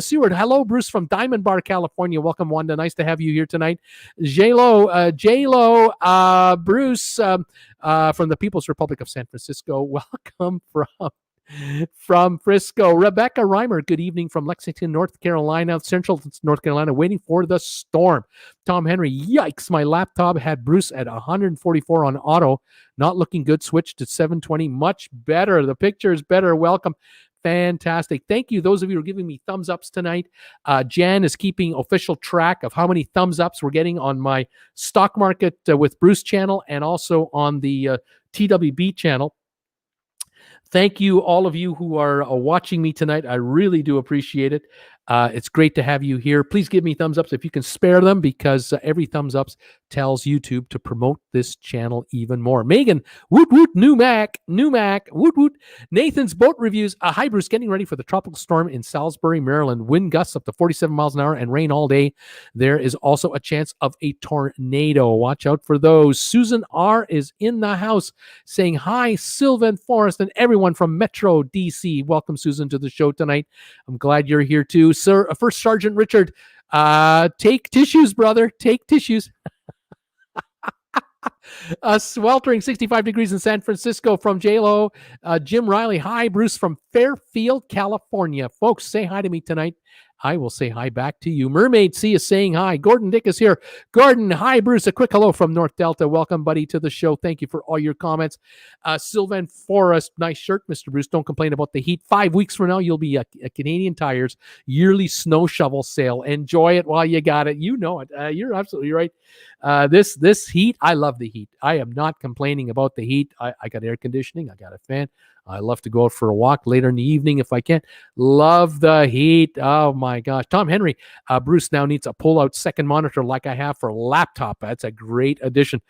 Seward, hello, Bruce, from Diamond Bar, California. Welcome, Wanda. Nice to have you here tonight. J-Lo, Bruce, from the People's Republic of San Francisco. Welcome from Frisco. Rebecca Reimer, good evening from Lexington, North Carolina, Central North Carolina, waiting for the storm. Tom Henry, yikes, my laptop had Bruce at 144 on auto. Not looking good. Switched to 720. Much better. The picture is better. Welcome. Fantastic. Thank you. Those of you who are giving me thumbs ups tonight. Jan is keeping official track of how many thumbs ups we're getting on my Stock Market with Bruce channel and also on the TWB channel. Thank you, all of you who are watching me tonight. I really do appreciate it. It's great to have you here. Please give me thumbs ups if you can spare them, because every thumbs ups tells YouTube to promote this channel even more. Megan, woot woot, new Mac, woot woot. Nathan's boat reviews. Hi, Bruce, getting ready for the tropical storm in Salisbury, Maryland. Wind gusts up to 47 miles an hour and rain all day. There is also a chance of a tornado. Watch out for those. Susan R. is in the house saying hi, Sylvan Forrest, and everyone from Metro DC. Welcome, Susan, to the show tonight. I'm glad you're here too. Sir, First Sergeant Richard, take tissues, brother. Take tissues. Sweltering 65 degrees in San Francisco from J-Lo. Jim Riley, hi, Bruce from Fairfield, California. Folks, say hi to me tonight. I will say hi back to you. Mermaid C is saying hi. Gordon Dick is here. Gordon, hi, Bruce. A quick hello from North Delta. Welcome, buddy, to the show. Thank you for all your comments. Sylvan Forrest, nice shirt, Mr. Bruce. Don't complain about the heat. 5 weeks from now, you'll be at Canadian Tire's yearly snow shovel sale. Enjoy it while you got it. You know it. You're absolutely right. This heat, I love the heat. I am not complaining about the heat. I got air conditioning. I got a fan. I love to go out for a walk later in the evening if I can. Love the heat. Oh, my gosh. Tom Henry, Bruce now needs a pull-out second monitor like I have for a laptop. That's a great addition.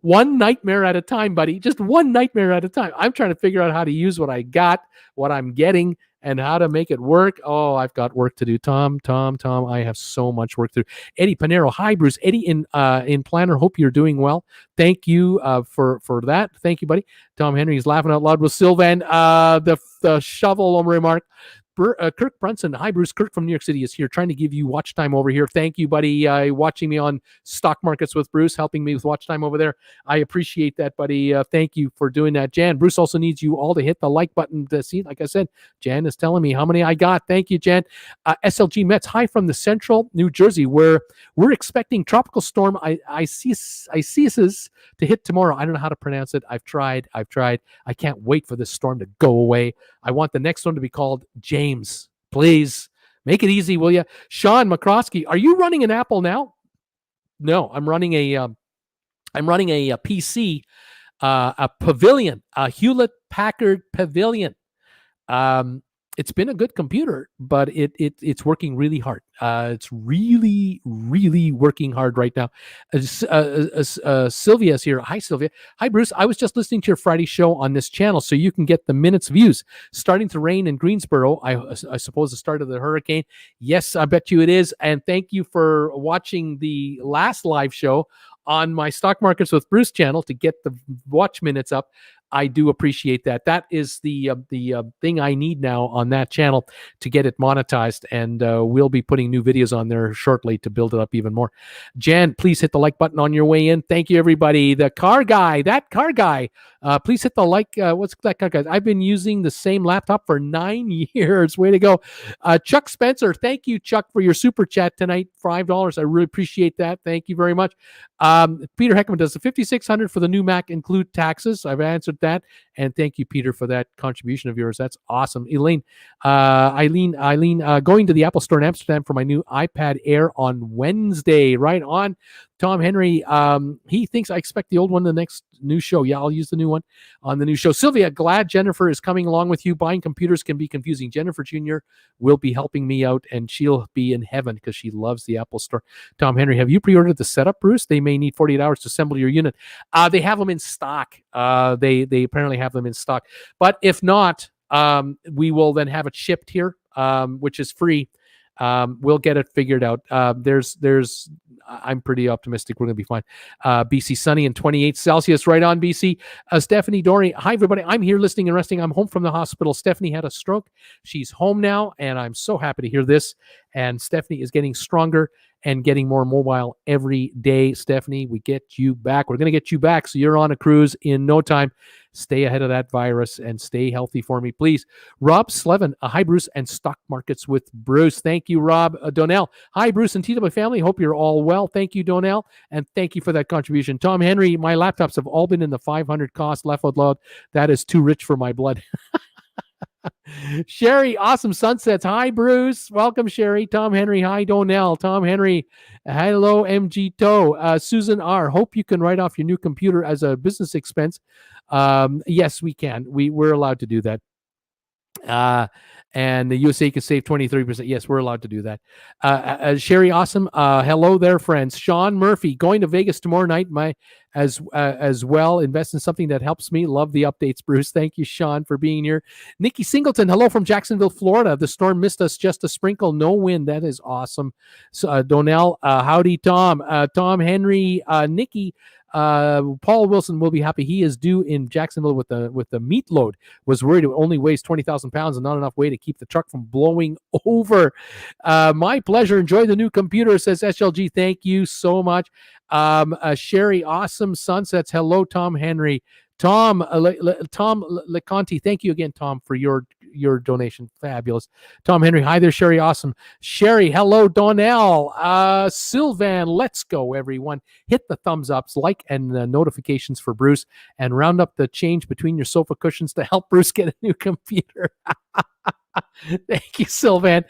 One nightmare at a time, buddy. Just one nightmare at a time. I'm trying to figure out how to use what I got, what I'm getting, and how to make it work. Oh, I've got work to do. Tom, I have so much work to do. Eddie Panero, hi, Bruce. Eddie in Planner, hope you're doing well. Thank you for that. Thank you, buddy. Tom Henry is laughing out loud with Sylvan. The shovel remark. Kirk Brunson, hi, Bruce. Kirk from New York City is here, trying to give you watch time over here. Thank you, buddy. Watching me on Stock Markets with Bruce, helping me with watch time over there. I appreciate that, buddy. Thank you for doing that. Jan, Bruce also needs you all to hit the like button to see. Like I said, Jan is telling me how many I got. Thank you, Jan. SLG Mets, hi from the central New Jersey, where we're expecting tropical storm Isis to hit tomorrow. I don't know how to pronounce it. I've tried. I can't wait for this storm to go away. I want the next one to be called James. Please make it easy, will you? Sean McCroskey, are you running an Apple now? No, I'm running a PC, a Pavilion, a Hewlett Packard Pavilion. It's been a good computer, but it's working really hard. It's really working hard right now. Sylvia is here. Hi, Sylvia. Hi, Bruce. I was just listening to your Friday show on this channel, so you can get the minutes views. Starting to rain in Greensboro. I suppose the start of the hurricane. Yes, I bet you it is. And thank you for watching the last live show on my Stock Markets with Bruce channel to get the watch minutes up. I do appreciate that. That is the thing I need now on that channel to get it monetized, and we'll be putting new videos on there shortly to build it up even more. Jan, please hit the like button on your way in. Thank you, everybody. The car guy, please hit the like. What's that car guy? I've been using the same laptop for 9 years. Way to go. Chuck Spencer, thank you, Chuck, for your super chat tonight. $5. I really appreciate that. Thank you very much. Peter Heckman, does the $5,600 for the new Mac include taxes? I've answered that. And thank you, Peter, for that contribution of yours. That's awesome. Eileen, going to the Apple Store in Amsterdam for my new iPad Air on Wednesday. Right on. Tom Henry, he thinks I expect the old one the next new show. Yeah, I'll use the new one on the new show. Sylvia, glad Jennifer is coming along with you. Buying computers can be confusing. Jennifer Jr. will be helping me out, and she'll be in heaven because she loves the Apple Store. Tom Henry, have you pre-ordered the setup, Bruce? They may need 48 hours to assemble your unit. They have them in stock. They apparently have them in stock. But if not, we will then have it shipped here, which is free. We'll get it figured out. I'm pretty optimistic we're going to be fine. BC sunny and 28 Celsius. Right on, BC. Stephanie Dory. Hi, everybody. I'm here listening and resting. I'm home from the hospital. Stephanie had a stroke. She's home now, and I'm so happy to hear this. And Stephanie is getting stronger and getting more mobile every day. Stephanie, we get you back. We're going to get you back, so you're on a cruise in no time. Stay ahead of that virus and stay healthy for me, please. Rob Slevin, hi, Bruce, and Stock Markets with Bruce. Thank you, Rob. Donnell, hi, Bruce and TWB family. Hope you're all well. Thank you, Donnell, and thank you for that contribution. Tom Henry, my laptops have all been in the 500 cost left out loud. That is too rich for my blood. Sherry, awesome sunsets. Hi, Bruce. Welcome, Sherry. Tom Henry. Hi, Donnell. Tom Henry. Hello, MG Toe. Susan R. Hope you can write off your new computer as a business expense. Yes, we can. We're allowed to do that. And the USA can save 23%. Yes, we're allowed to do that. Sherry, awesome. Hello there, friends. Sean Murphy, going to Vegas tomorrow night. As well, invest in something that helps me. Love the updates, Bruce. Thank you, Sean, for being here. Nikki Singleton, hello from Jacksonville, Florida. The storm missed us, just a sprinkle, no wind. That is awesome. So, Donnell, howdy, Tom. Tom Henry, Nikki. Paul Wilson will be happy. He is due in Jacksonville with the meat load. Was worried it only weighs 20,000 pounds and not enough weight to keep the truck from blowing over. My pleasure. Enjoy the new computer, says SLG. Thank you so much. Sherry, awesome sunsets. Hello, Tom Henry. Tom LeConte, thank you again, Tom, for your donation. Fabulous. Tom Henry, hi there, Sherry. Awesome. Sherry, hello, Donnell. Sylvan, let's go, everyone. Hit the thumbs ups, like, and notifications for Bruce, and round up the change between your sofa cushions to help Bruce get a new computer. Thank you, Sylvan.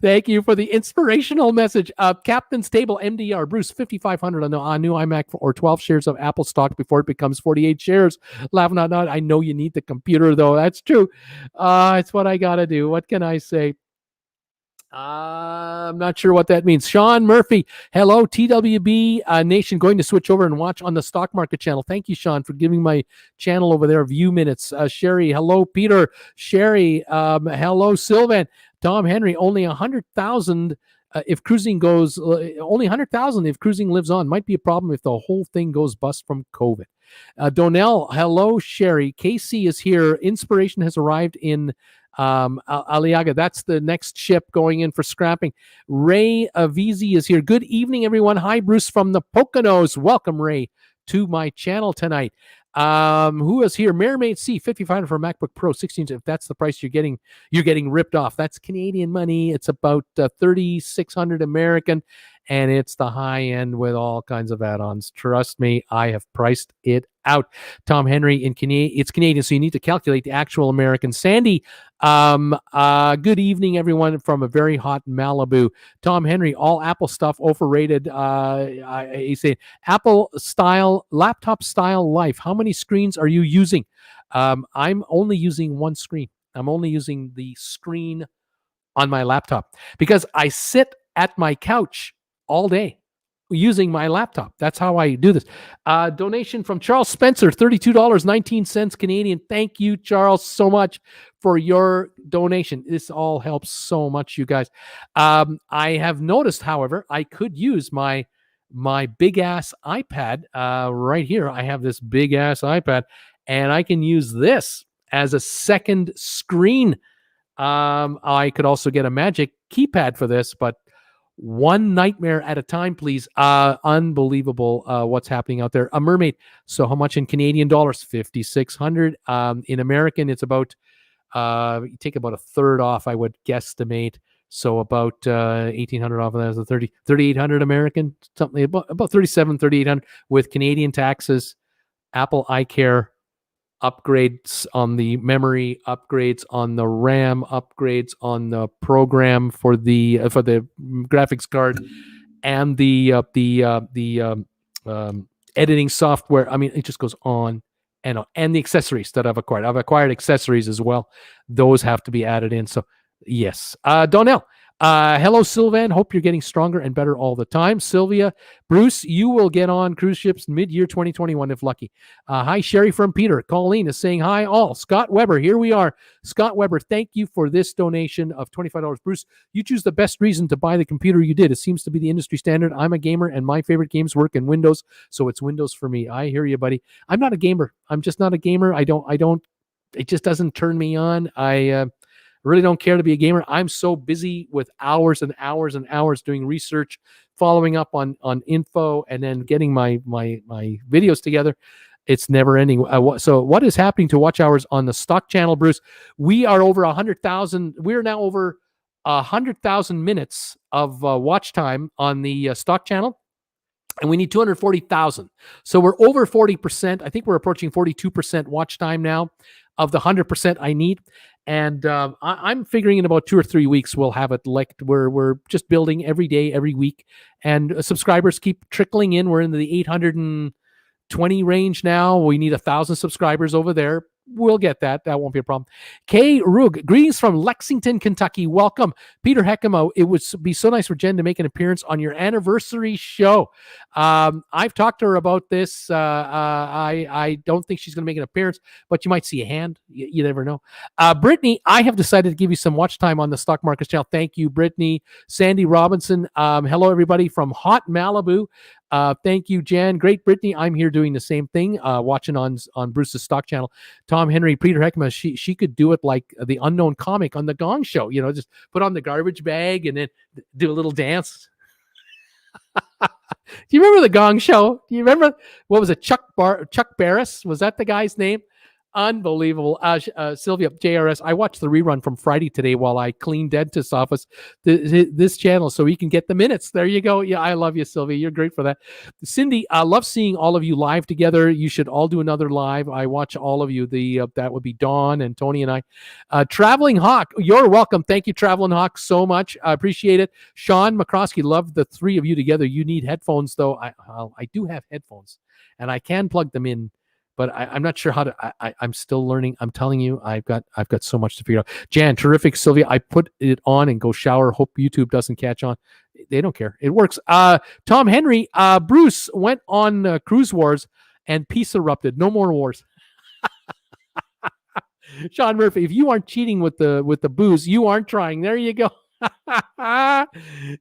Thank you for the inspirational message. Captain's Table MDR, Bruce, 5,500 on the new iMac or 12 shares of Apple stock before it becomes 48 shares. Laughing out loud. I know you need the computer, though. That's true. It's what I got to do. What can I say? I'm not sure what that means. Sean Murphy, hello, TWB Nation, going to switch over and watch on the Stock Market channel. Thank you, Sean, for giving my channel over there view minutes. Sherry, hello, Peter. Sherry, hello, Sylvan. Tom Henry, only 100,000 if cruising goes, only 100,000 if cruising lives on. Might be a problem if the whole thing goes bust from COVID. Donnell, hello, Sherry. KC is here. Inspiration has arrived in Aliaga. That's the next ship going in for scrapping. Ray Avizi is here. Good evening, everyone. Hi, Bruce from the Poconos. Welcome, Ray, to my channel tonight. Who is here? Mermaid C, 55 for MacBook Pro 16. If that's the price you're getting ripped off. That's Canadian money. It's about 3,600 American, and it's the high end with all kinds of add-ons. Trust me, I have priced it out. Tom Henry, it's Canadian, so you need to calculate the actual American. Sandy, good evening, everyone, from a very hot Malibu. Tom Henry, all Apple stuff overrated. He said, Apple style, laptop style life. How many screens are you using? I'm only using one screen. I'm only using the screen on my laptop because I sit at my couch all day using my laptop. That's how I do this. Donation from Charles Spencer, $32.19 Canadian. Thank you, Charles, so much for your donation. This all helps so much, you guys. I have noticed, however, I could use my big ass iPad right here. I have this big ass iPad, and I can use this as a second screen. I could also get a magic keypad for this, but one nightmare at a time, please. Unbelievable what's happening out there. A mermaid. So how much in Canadian dollars? 5,600. In American, it's about you take about a third off, I would guesstimate. So about 1,800 off of that is a 3,800 American, something about 3,800 with Canadian taxes. Apple iCare upgrades on the memory, upgrades on the RAM, upgrades on the program for the graphics card, and the editing software. I mean, it just goes on and on. And the accessories that I've acquired. I've acquired accessories as well. Those have to be added in. So yes. Donnell. Hello, Sylvan. Hope you're getting stronger and better all the time. Sylvia, Bruce, you will get on cruise ships mid-year 2021 if lucky. Hi, Sherry from Peter. Colleen is saying hi all. Scott Weber, here we are. Scott Weber, thank you for this donation of $25. Bruce, you choose the best reason to buy the computer you did. It seems to be the industry standard. I'm a gamer and my favorite games work in Windows, so it's Windows for me. I hear you, buddy. I'm not a gamer. I'm just not a gamer. I don't, it just doesn't turn me on. I really don't care to be a gamer. I'm so busy with hours and hours and hours doing research, following up on info, and then getting my videos together. It's never ending. So what is happening to watch hours on the stock channel, Bruce? We are over 100,000. We're now over 100,000 minutes of watch time on the stock channel. And we need 240,000. So we're over 40%. I think we're approaching 42% watch time now of the 100% I need. And I'm figuring in about 2 or 3 weeks we'll have it. Like we're just building every day, every week, and subscribers keep trickling in. We're in the 820 range now. We need 1,000 subscribers over there. We'll get that. That won't be a problem. Kay Rug, greetings from Lexington, Kentucky. Welcome. Peter Heckema, it would be so nice for Jen to make an appearance on your anniversary show. I've talked to her about this. I don't think she's going to make an appearance, but you might see a hand. You never know. Brittany, I have decided to give you some watch time on the Stock Markets channel. Thank you, Brittany. Sandy Robinson, hello, everybody from hot Malibu. Thank you, Jan. Great, Brittany. I'm here doing the same thing, watching on Bruce's stock channel. Tom Henry, Peter Heckma, she could do it like the unknown comic on the Gong Show. You know, just put on the garbage bag and then do a little dance. Do you remember the Gong Show? Do you remember, what was it? Chuck Barris? Was that the guy's name? Unbelievable. Sylvia, JRS, I watched the rerun from Friday today while I cleaned dentist's office, this channel, so we can get the minutes. There you go. Yeah, I love you, Sylvia. You're great for that. Cindy, I love seeing all of you live together. You should all do another live. I watch all of you. That would be Dawn and Tony and I. Traveling Hawk, you're welcome. Thank you, Traveling Hawk, so much. I appreciate it. Sean McCroskey, love the three of you together. You need headphones, though. I do have headphones, and I can plug them in. But I'm not sure how to. I'm still learning. I'm telling you, I've got so much to figure out. Jan, terrific. Sylvia, I put it on and go shower. Hope YouTube doesn't catch on. They don't care. It works. Tom Henry, Bruce went on Cruise Wars and peace erupted. No more wars. Sean Murphy, if you aren't cheating with the booze, you aren't trying. There you go.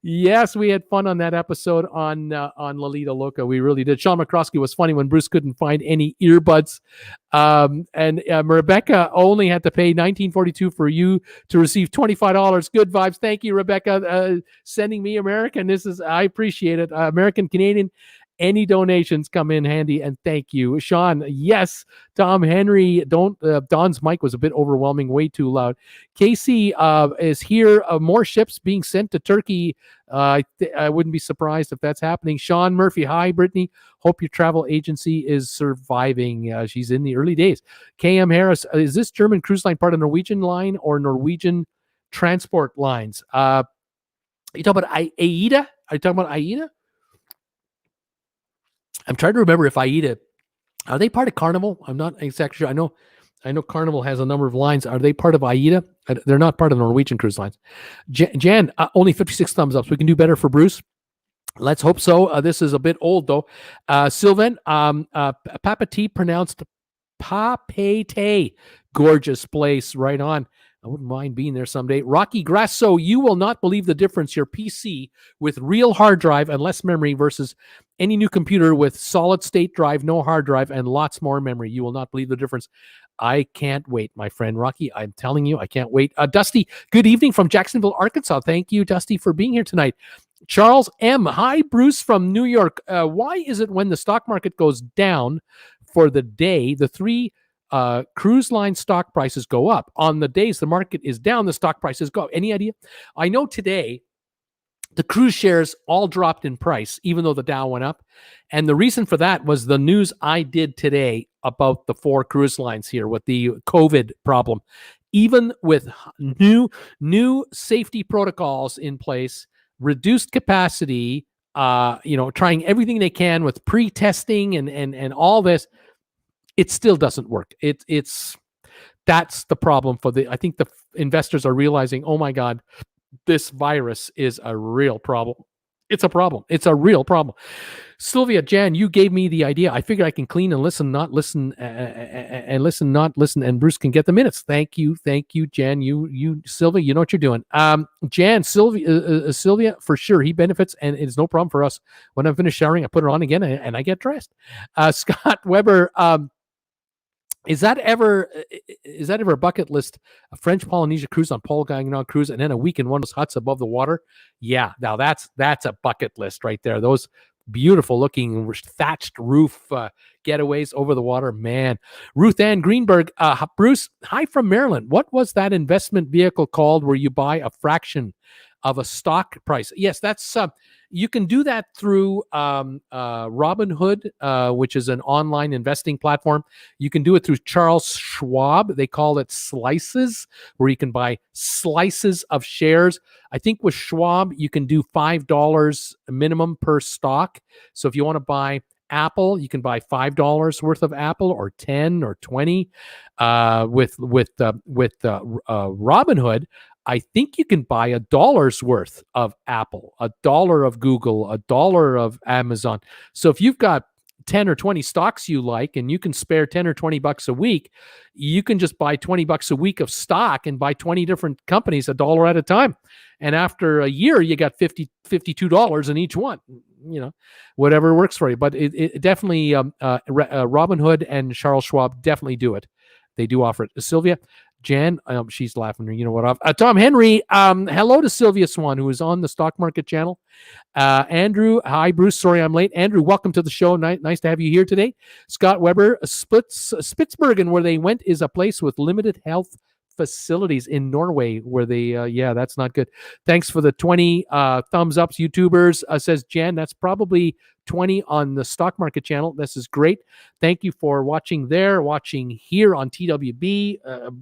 Yes, we had fun on that episode on Lolita Loca. We really did. Sean McCroskey was funny when Bruce couldn't find any earbuds. And Rebecca only had to pay $19.42 for you to receive $25. Good vibes. Thank you, Rebecca. Sending me American. I appreciate it. American, Canadian. Any donations come in handy, and thank you, Sean. Yes, Tom Henry. Don's mic was a bit overwhelming, way too loud. Casey is here. More ships being sent to Turkey. I wouldn't be surprised if that's happening. Sean Murphy, hi, Brittany. Hope your travel agency is surviving. She's in the early days. KM Harris, is this German cruise line part of Norwegian line or Norwegian transport lines? Are you talking about AIDA? Are you talking about AIDA? I'm trying to remember if AIDA, are they part of Carnival? I'm not exactly sure. I know Carnival has a number of lines. Are they part of AIDA? They're not part of the Norwegian cruise lines. Jan, only 56 thumbs up. So we can do better for Bruce. Let's hope so. This is a bit old though. Sylvan, Papa T pronounced Papete. Gorgeous place. Right on. I wouldn't mind being there someday. Rocky Grasso, you will not believe the difference your PC with real hard drive and less memory versus any new computer with solid state drive, no hard drive, and lots more memory. You will not believe the difference. I can't wait, my friend Rocky. I'm telling you, I can't wait. Dusty, good evening from Jacksonville, Arkansas. Thank you, Dusty, for being here tonight. Charles M. Hi, Bruce from New York. Why is it when the stock market goes down for the day, the three cruise line stock prices go up? On the days the market is down, the stock prices go up. Any idea? I know today the cruise shares all dropped in price, even though the Dow went up. And the reason for that was the news I did today about the 4 cruise lines here with the COVID problem. Even with new safety protocols in place, reduced capacity, trying everything they can with pre-testing and all this, it still doesn't work. That's the problem I think the investors are realizing, oh my God, this virus is a real problem. It's a problem. It's a real problem. Sylvia, Jan, you gave me the idea. I figured I can clean and listen, not listen, and listen, not listen, and Bruce can get the minutes. Thank you, Jan. You, Sylvia, you know what you're doing. Jan, Sylvia, for sure, he benefits, and it's no problem for us. When I'm finished showering, I put it on again, and I get dressed. Scott Weber, is that ever a bucket list? A French Polynesia cruise on Paul Gauguin cruise, and then a week in one of those huts above the water. Yeah, now that's a bucket list right there. Those beautiful looking thatched roof getaways over the water, man. Ruth Ann Greenberg, Bruce, hi from Maryland. What was that investment vehicle called where you buy a fraction of a stock price? Yes, that's you can do that through Robinhood, which is an online investing platform. You can do it through Charles Schwab. They call it slices, where you can buy slices of shares. I think with Schwab, you can do $5 minimum per stock. So if you want to buy Apple, you can buy $5 worth of Apple, or 10 or 20. With Robinhood, I think you can buy $1 worth of Apple, $1 of Google, $1 of Amazon. So if you've got 10 or 20 stocks you like, and you can spare 10 or 20 bucks a week, you can just buy 20 bucks a week of stock and buy 20 different companies $1 at a time. And after a year, you got $52 in each one, whatever works for you. But it definitely, Robinhood and Charles Schwab definitely do it. They do offer it. Sylvia, Jan, she's laughing. You know what? Tom Henry, hello to Sylvia Swan, who is on the Stock Market Channel. Andrew, hi, Bruce. Sorry I'm late. Andrew, welcome to the show. Nice to have you here today. Scott Weber, Spitsbergen, where they went, is a place with limited health facilities in Norway, where they, that's not good. Thanks for the 20 thumbs ups, YouTubers, says Jan. That's probably 20 on the Stock Market Channel. This is great. Thank you for watching there, watching here on TWB,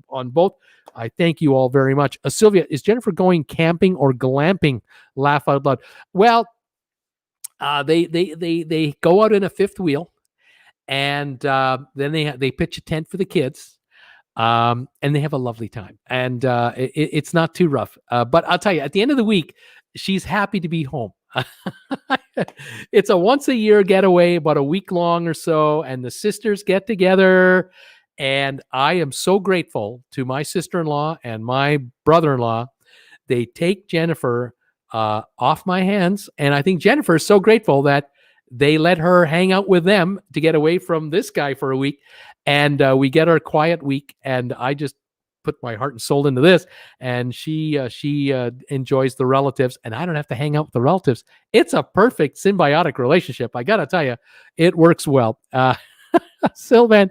on both. I thank you all very much. Sylvia, is Jennifer going camping or glamping? Laugh out loud. Well, they go out in a fifth wheel, and then they pitch a tent for the kids. And they have a lovely time, and it's not too rough. But I'll tell you, at the end of the week, she's happy to be home. It's a once a year getaway, about a week long or so, and the sisters get together. And I am so grateful to my sister-in-law and my brother-in-law. They take Jennifer off my hands, and I think Jennifer is so grateful that they let her hang out with them to get away from this guy for a week. And we get our quiet week, and I just put my heart and soul into this, and she enjoys the relatives, and I don't have to hang out with the relatives. It's a perfect symbiotic relationship. I gotta tell you, it works well. Sylvan,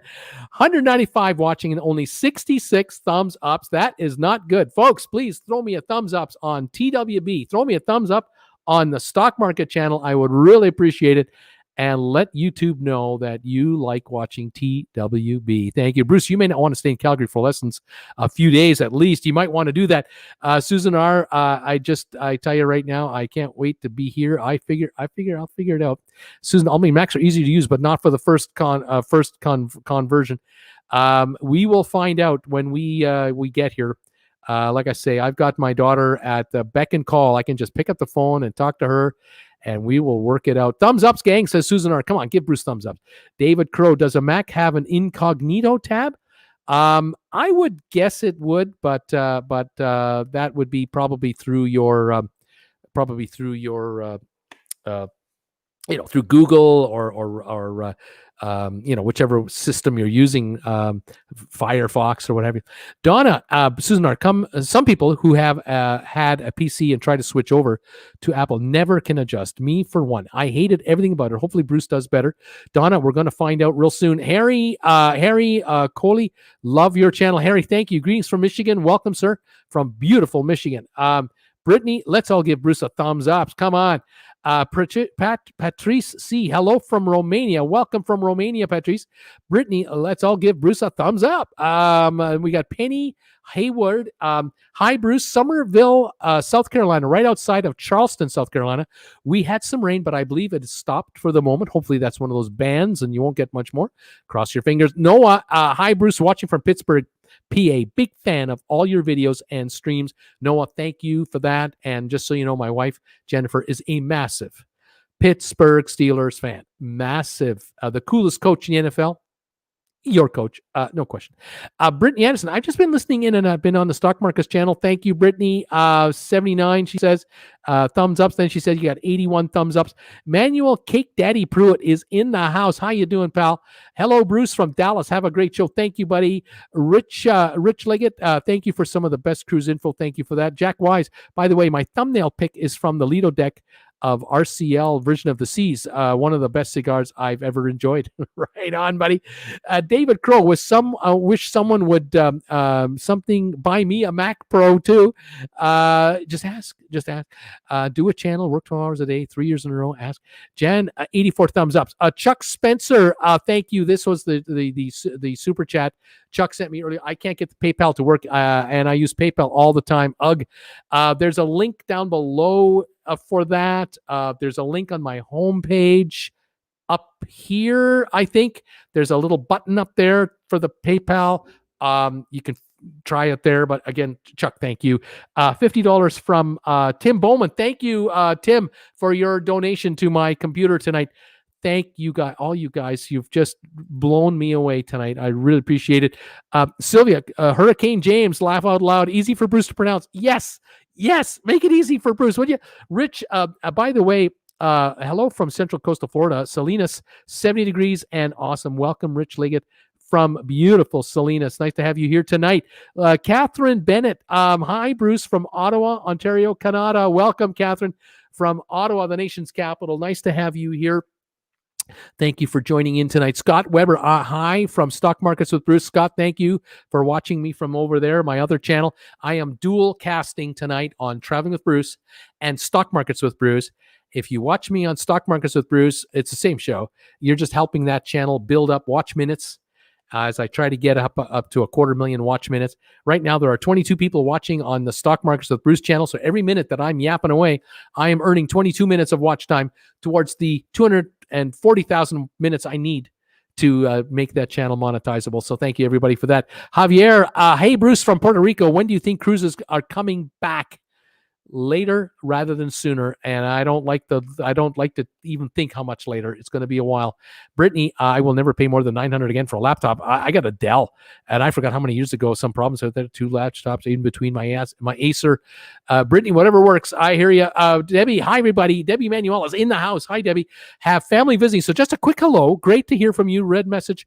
195 watching and only 66 thumbs ups. That is not good, folks. Please throw me a thumbs ups on TWB. Throw me a thumbs up on the Stock Market Channel. I would really appreciate it. And let YouTube know that you like watching TWB. Thank you. Bruce, you may not want to stay in Calgary for lessons a few days at least. You might want to do that. Susan R., I tell you right now, I can't wait to be here. I'll figure it out. Susan, Macs are easy to use, but not for the first conversion. We will find out when we get here. Like I say, I've got my daughter at the beck and call. I can just pick up the phone and talk to her, and we will work it out. Thumbs ups, gang, says Susan R. Come on, give Bruce thumbs up. David Crow, does a Mac have an incognito tab? I would guess it would, but that would be probably through your through Google or whichever system you're using, Firefox or whatever. Donna, Susan, some people who have had a PC and try to switch over to Apple never can adjust. Me, for one, I hated everything about it. Hopefully Bruce does better. Donna, we're going to find out real soon. Harry Coley, love your channel. Harry, thank you. Greetings from Michigan. Welcome, sir, from beautiful Michigan. Brittany, let's all give Bruce a thumbs up. Come on. Patrice C, hello from Romania. Welcome from Romania, Patrice. Brittany, let's all give Bruce a thumbs up. We got Penny Hayward. Hi, Bruce. Somerville, South Carolina, right outside of Charleston, South Carolina. We had some rain, but I believe it stopped for the moment. Hopefully that's one of those bans and you won't get much more. Cross your fingers. Noah, hi, Bruce, watching from Pittsburgh, PA. Big fan of all your videos and streams. Noah, thank you for that. And just so you know, my wife, Jennifer, is a massive Pittsburgh Steelers fan. Massive. The coolest coach in the NFL. Your coach, no question. Brittany Anderson, I've just been listening in and I've been on the Stock Markets channel. Thank you, Brittany. 79, she says, thumbs ups. Then she said you got 81 thumbs ups. Manuel Cake Daddy Pruitt is in the house. How you doing, pal? Hello, Bruce from Dallas. Have a great show. Thank you, buddy. Rich Leggett, thank you for some of the best cruise info. Thank you for that. Jack Wise, by the way, my thumbnail pick is from the Lido deck of RCL Version of the Seas, one of the best cigars I've ever enjoyed. Right on, buddy. David Crow, wish someone would something buy me a Mac Pro too. Just ask. Do a channel, work 12 hours a day, 3 years in a row. Ask. Jan, 84 thumbs up. Chuck Spencer, thank you. This was the super chat Chuck sent me earlier. I can't get the PayPal to work, and I use PayPal all the time. Ugh. There's a link down below for that. There's a link on my homepage up here. I think there's a little button up there for the PayPal. You can try it there. But again, Chuck, thank you. $50 from Tim Bowman. Thank you, Tim, for your donation to my computer tonight. Thank you guys, all you guys. You've just blown me away tonight. I really appreciate it. Sylvia, Hurricane James, laugh out loud. Easy for Bruce to pronounce. Yes. Make it easy for Bruce, would you? Rich, by the way, hello from Central Coastal Florida. Salinas, 70 degrees and awesome. Welcome, Rich Leggett from beautiful Salinas. Nice to have you here tonight. Catherine Bennett, hi, Bruce from Ottawa, Ontario, Canada. Welcome, Catherine from Ottawa, the nation's capital. Nice to have you here. Thank you for joining in tonight. Scott Weber, hi from Stock Markets with Bruce. Scott, thank you for watching me from over there, my other channel. I am dual casting tonight on Traveling with Bruce and Stock Markets with Bruce. If you watch me on Stock Markets with Bruce, it's the same show. You're just helping that channel build up watch minutes as I try to get up to 250,000 watch minutes. Right now, there are 22 people watching on the Stock Markets with Bruce channel. So every minute that I'm yapping away, I am earning 22 minutes of watch time towards the 240,000 minutes I need to make that channel monetizable. So thank you, everybody, for that. Javier, hey, Bruce from Puerto Rico. When do you think cruises are coming back? Later rather than sooner, and I don't like to even think how much later. It's going to be a while. Brittany, I will never pay more than $900 again for a laptop. I got a Dell, and I forgot how many years ago some problems with that. 2 laptops in between my Acer. Brittany, whatever works. I hear you. Debbie, hi everybody. Debbie Manuel is in the house. Hi Debbie. Have family visiting. So just a quick hello. Great to hear from you. Red message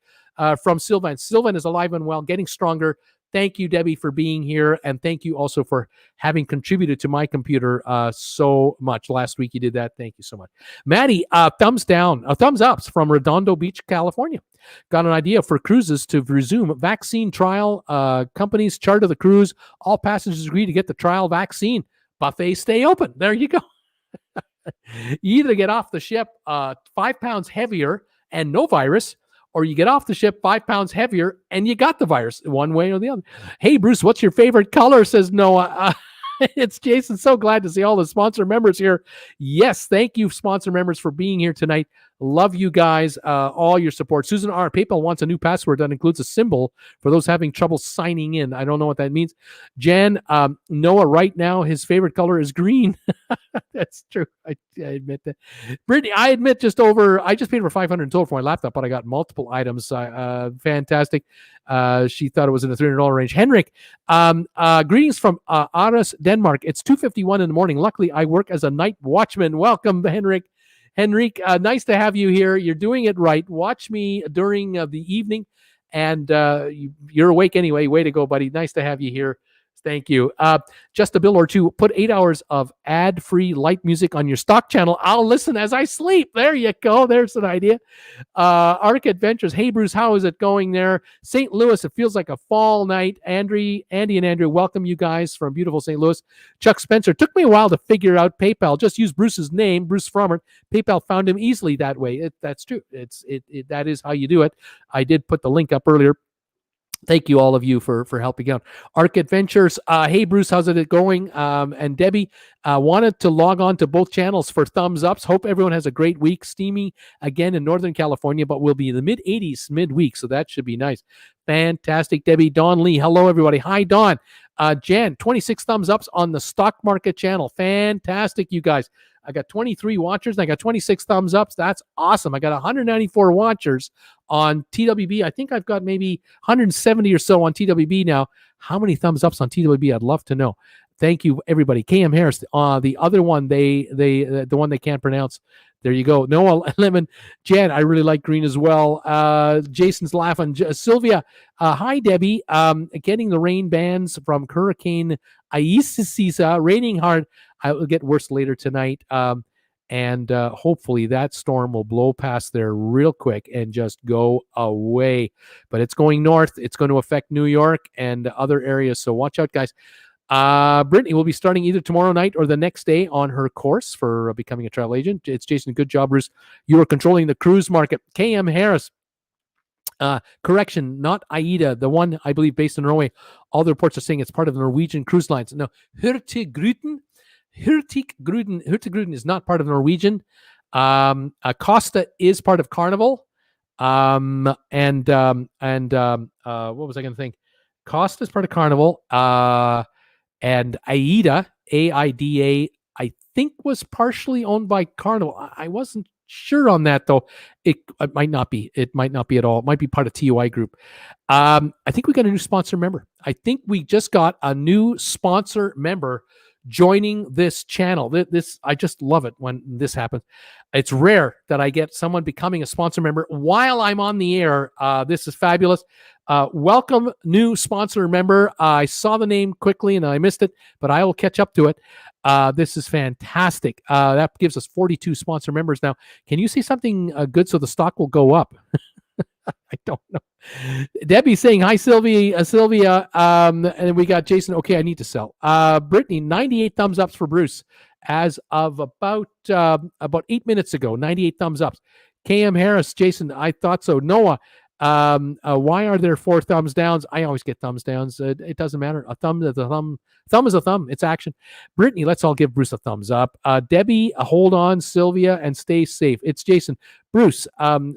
from Sylvan. Sylvan is alive and well, getting stronger. Thank you, Debbie, for being here. And thank you also for having contributed to my computer so much. Last week you did that. Thank you so much. Maddie, thumbs ups from Redondo Beach, California. Got an idea for cruises to resume vaccine trial. Companies charter the cruise. All passengers agree to get the trial vaccine. Buffets stay open. There you go. You either get off the ship 5 pounds heavier and no virus, or you get off the ship 5 pounds heavier and you got the virus, one way or the other. Hey, Bruce, what's your favorite color? Says Noah. It's Jason. So glad to see all the sponsor members here. Yes, thank you, sponsor members, for being here tonight. Love you guys, all your support. Susan R. PayPal wants a new password that includes a symbol for those having trouble signing in. I don't know what that means. Jan, Noah, right now, his favorite color is green. That's true. I admit that. Brittany, I admit I just paid over 500 in total for my laptop, but I got multiple items. Fantastic. She thought it was in the $300 range. Henrik, greetings from Aarhus, Denmark. It's 2:51 in the morning. Luckily, I work as a night watchman. Welcome, Henrik. Henrik, nice to have you here. You're doing it right. Watch me during the evening, and you're awake anyway. Way to go, buddy. Nice to have you here. Thank you. Just a bill or two. Put 8 hours of ad-free light music on your stock channel. I'll listen as I sleep. There you go. There's an idea. Arc Adventures. Hey, Bruce, how is it going there? St. Louis, it feels like a fall night. Andy and Andrew, welcome you guys from beautiful St. Louis. Chuck Spencer. Took me a while to figure out PayPal. Just use Bruce's name, Bruce Frommert. PayPal found him easily that way. That's true. That is how you do it. I did put the link up earlier. Thank you, all of you, for helping out. Arc Adventures. Hey, Bruce, how's it going? And Debbie wanted to log on to both channels for thumbs ups. Hope everyone has a great week. Steamy again in Northern California, but we'll be in the mid-80s midweek, so that should be nice. Fantastic, Debbie. Dawn Lee. Hello, everybody. Hi, Dawn. Jan, 26 thumbs ups on the stock market channel. Fantastic, you guys. I got 23 watchers and I got 26 thumbs ups. That's awesome. I got 194 watchers on TWB. I think I've got maybe 170 or so on TWB now. How many thumbs ups on TWB? I'd love to know. Thank you, everybody. KM Harris, the other one, the one they can't pronounce. There you go. Noah Lemon. Jan, I really like green as well. Jason's laughing. Sylvia, hi, Debbie. Getting the rain bands from Hurricane Aida, raining hard. It will get worse later tonight. And hopefully that storm will blow past there real quick and just go away. But it's going north. It's going to affect New York and other areas. So watch out, guys. Brittany will be starting either tomorrow night or the next day on her course for becoming a travel agent. It's Jason. Good job, Bruce. You are controlling the cruise market. KM Harris. Correction, not Aida, the one I believe based in Norway. All the reports are saying it's part of the Norwegian cruise lines. No, Hurtigruten is not part of Norwegian. Costa is part of Carnival. What was I going to think? Costa is part of Carnival. And Aida, AIDA, I think was partially owned by Carnival. I wasn't sure on that though. It might not be. It might not be at all. It might be part of TUI Group. I think we got a new sponsor member. I think we just got a new sponsor member joining this channel. This I just love it when this happens. It's rare that I get someone becoming a sponsor member while I'm on the air. This is fabulous. Welcome, new sponsor member. I saw the name quickly and I missed it, but I will catch up to it. This is fantastic. That gives us 42 sponsor members now. Can you say something good so the stock will go up? I don't know. Debbie saying, hi, Sylvia. And we got Jason. Okay, I need to sell. Brittany, 98 thumbs ups for Bruce as of about 8 minutes ago. 98 thumbs ups. KM Harris, Jason, I thought so. Noah, why are there 4 thumbs downs? I always get thumbs downs. It doesn't matter. A thumb is a thumb. Thumb is a thumb. It's action. Brittany, let's all give Bruce a thumbs up. Debbie, hold on. Sylvia, and stay safe. It's Jason. Bruce,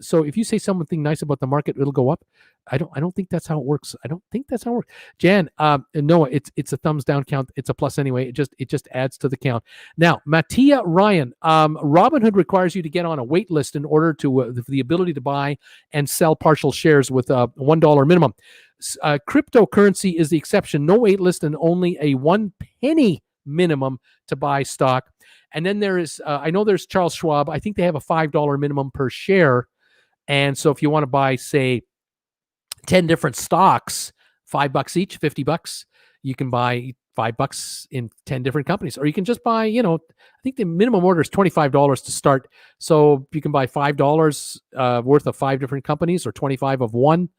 so if you say something nice about the market, it'll go up. I don't think that's how it works. I don't think that's how it works. Jan, Noah, it's a thumbs down count. It's a plus anyway. It just adds to the count. Now, Mattia Ryan, Robinhood requires you to get on a wait list in order to the ability to buy and sell partial shares with a $1 minimum. Cryptocurrency is the exception. No wait list and only a 1 penny minimum to buy stock. And then there is, I know there's Charles Schwab. I think they have a $5 minimum per share. And so if you want to buy, say, 10 different stocks, $5 each, $50, you can buy $5 in 10 different companies. Or you can just buy, I think the minimum order is $25 to start. So you can buy $5 worth of 5 different companies, or 25 of one,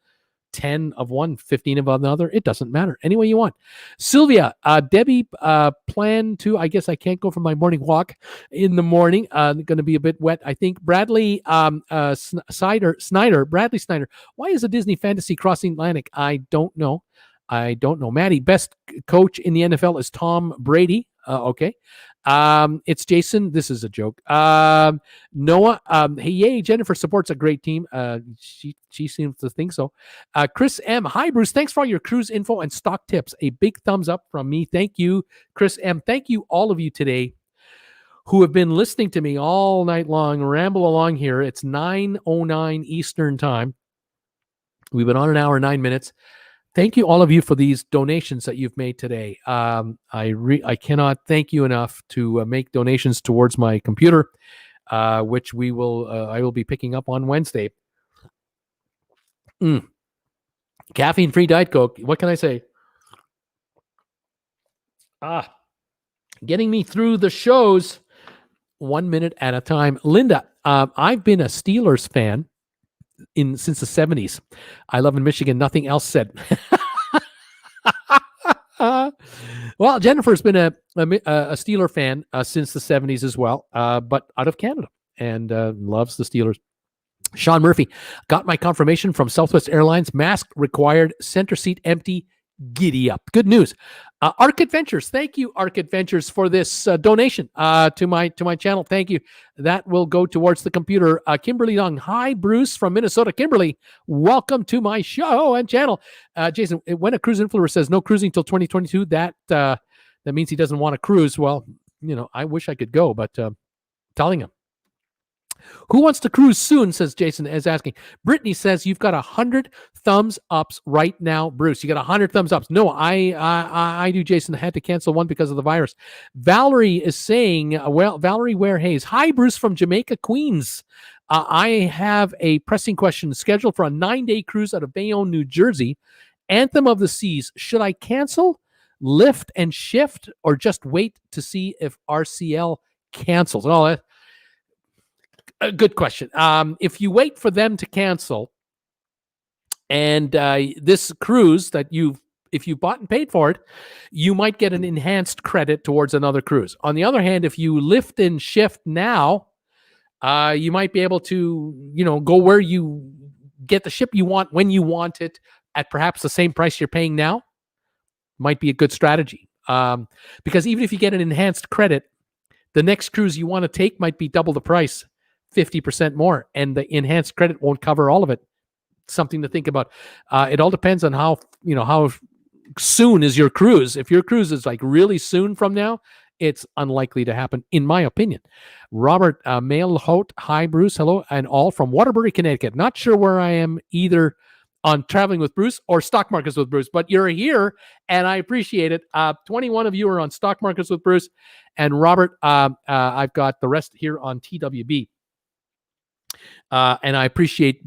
10 of one, 15 of another. It doesn't matter. Any way you want. Sylvia, Debbie, plan to, I guess I can't go for my morning walk in the morning. Going to be a bit wet, I think. Bradley Snyder. Bradley Snyder. Why is a Disney fantasy crossing Atlantic? I don't know. I don't know. Maddie, best coach in the NFL is Tom Brady. Okay. It's Jason. This is a joke. Noah, hey, yay, Jennifer supports a great team. She seems to think so. Chris M. Hi, Bruce. Thanks for all your cruise info and stock tips. A big thumbs up from me. Thank you, Chris M. Thank you, all of you today who have been listening to me all night long, ramble along here. It's 9:09 Eastern time. We've been on an hour, 9 minutes. Thank you, all of you, for these donations that you've made today. I cannot thank you enough to make donations towards my computer, which I will be picking up on Wednesday. Caffeine-free Diet Coke. What can I say? Getting me through the shows 1 minute at a time. Linda, I've been a Steelers fan since the 70s. I love in Michigan. Nothing else said. Well, Jennifer's been a Steeler fan since the 70s as well, but out of Canada, and loves the Steelers. Sean Murphy, got my confirmation from Southwest Airlines. Mask required, center seat empty. Giddy up. Good news. Arc Adventures. Thank you, Arc Adventures, for this donation to my channel. Thank you. That will go towards the computer. Kimberly Young. Hi, Bruce from Minnesota. Kimberly, welcome to my show and channel. Jason, when a cruise influencer says no cruising till 2022, that means he doesn't want to cruise. Well, I wish I could go, but telling him. Who wants to cruise soon, says Jason, is asking. Brittany says, you've got 100 thumbs ups right now, Bruce. You got 100 thumbs ups. No, I do, Jason. I had to cancel one because of the virus. Valerie is saying, Valerie Ware Hayes. Hi, Bruce from Jamaica, Queens. I have a pressing question scheduled for a 9-day cruise out of Bayonne, New Jersey. Anthem of the Seas. Should I cancel, lift and shift, or just wait to see if RCL cancels? Oh, a good question. If you wait for them to cancel, and this cruise that if you bought and paid for it, you might get an enhanced credit towards another cruise. On the other hand, if you lift and shift now, you might be able to, go where you get the ship you want when you want it at perhaps the same price you're paying now. Might be a good strategy. Because even if you get an enhanced credit, the next cruise you want to take might be double the price. 50% more, and the enhanced credit won't cover all of it. Something to think about. It all depends on how soon is your cruise. If your cruise is like really soon from now, it's unlikely to happen, in my opinion. Robert Mailhout, hi Bruce, hello, and all from Waterbury, Connecticut. Not sure where I am either on Traveling with Bruce or Stock Markets with Bruce, but you're here, and I appreciate it. 21 of you are on Stock Markets with Bruce, and Robert, I've got the rest here on TWB. And I appreciate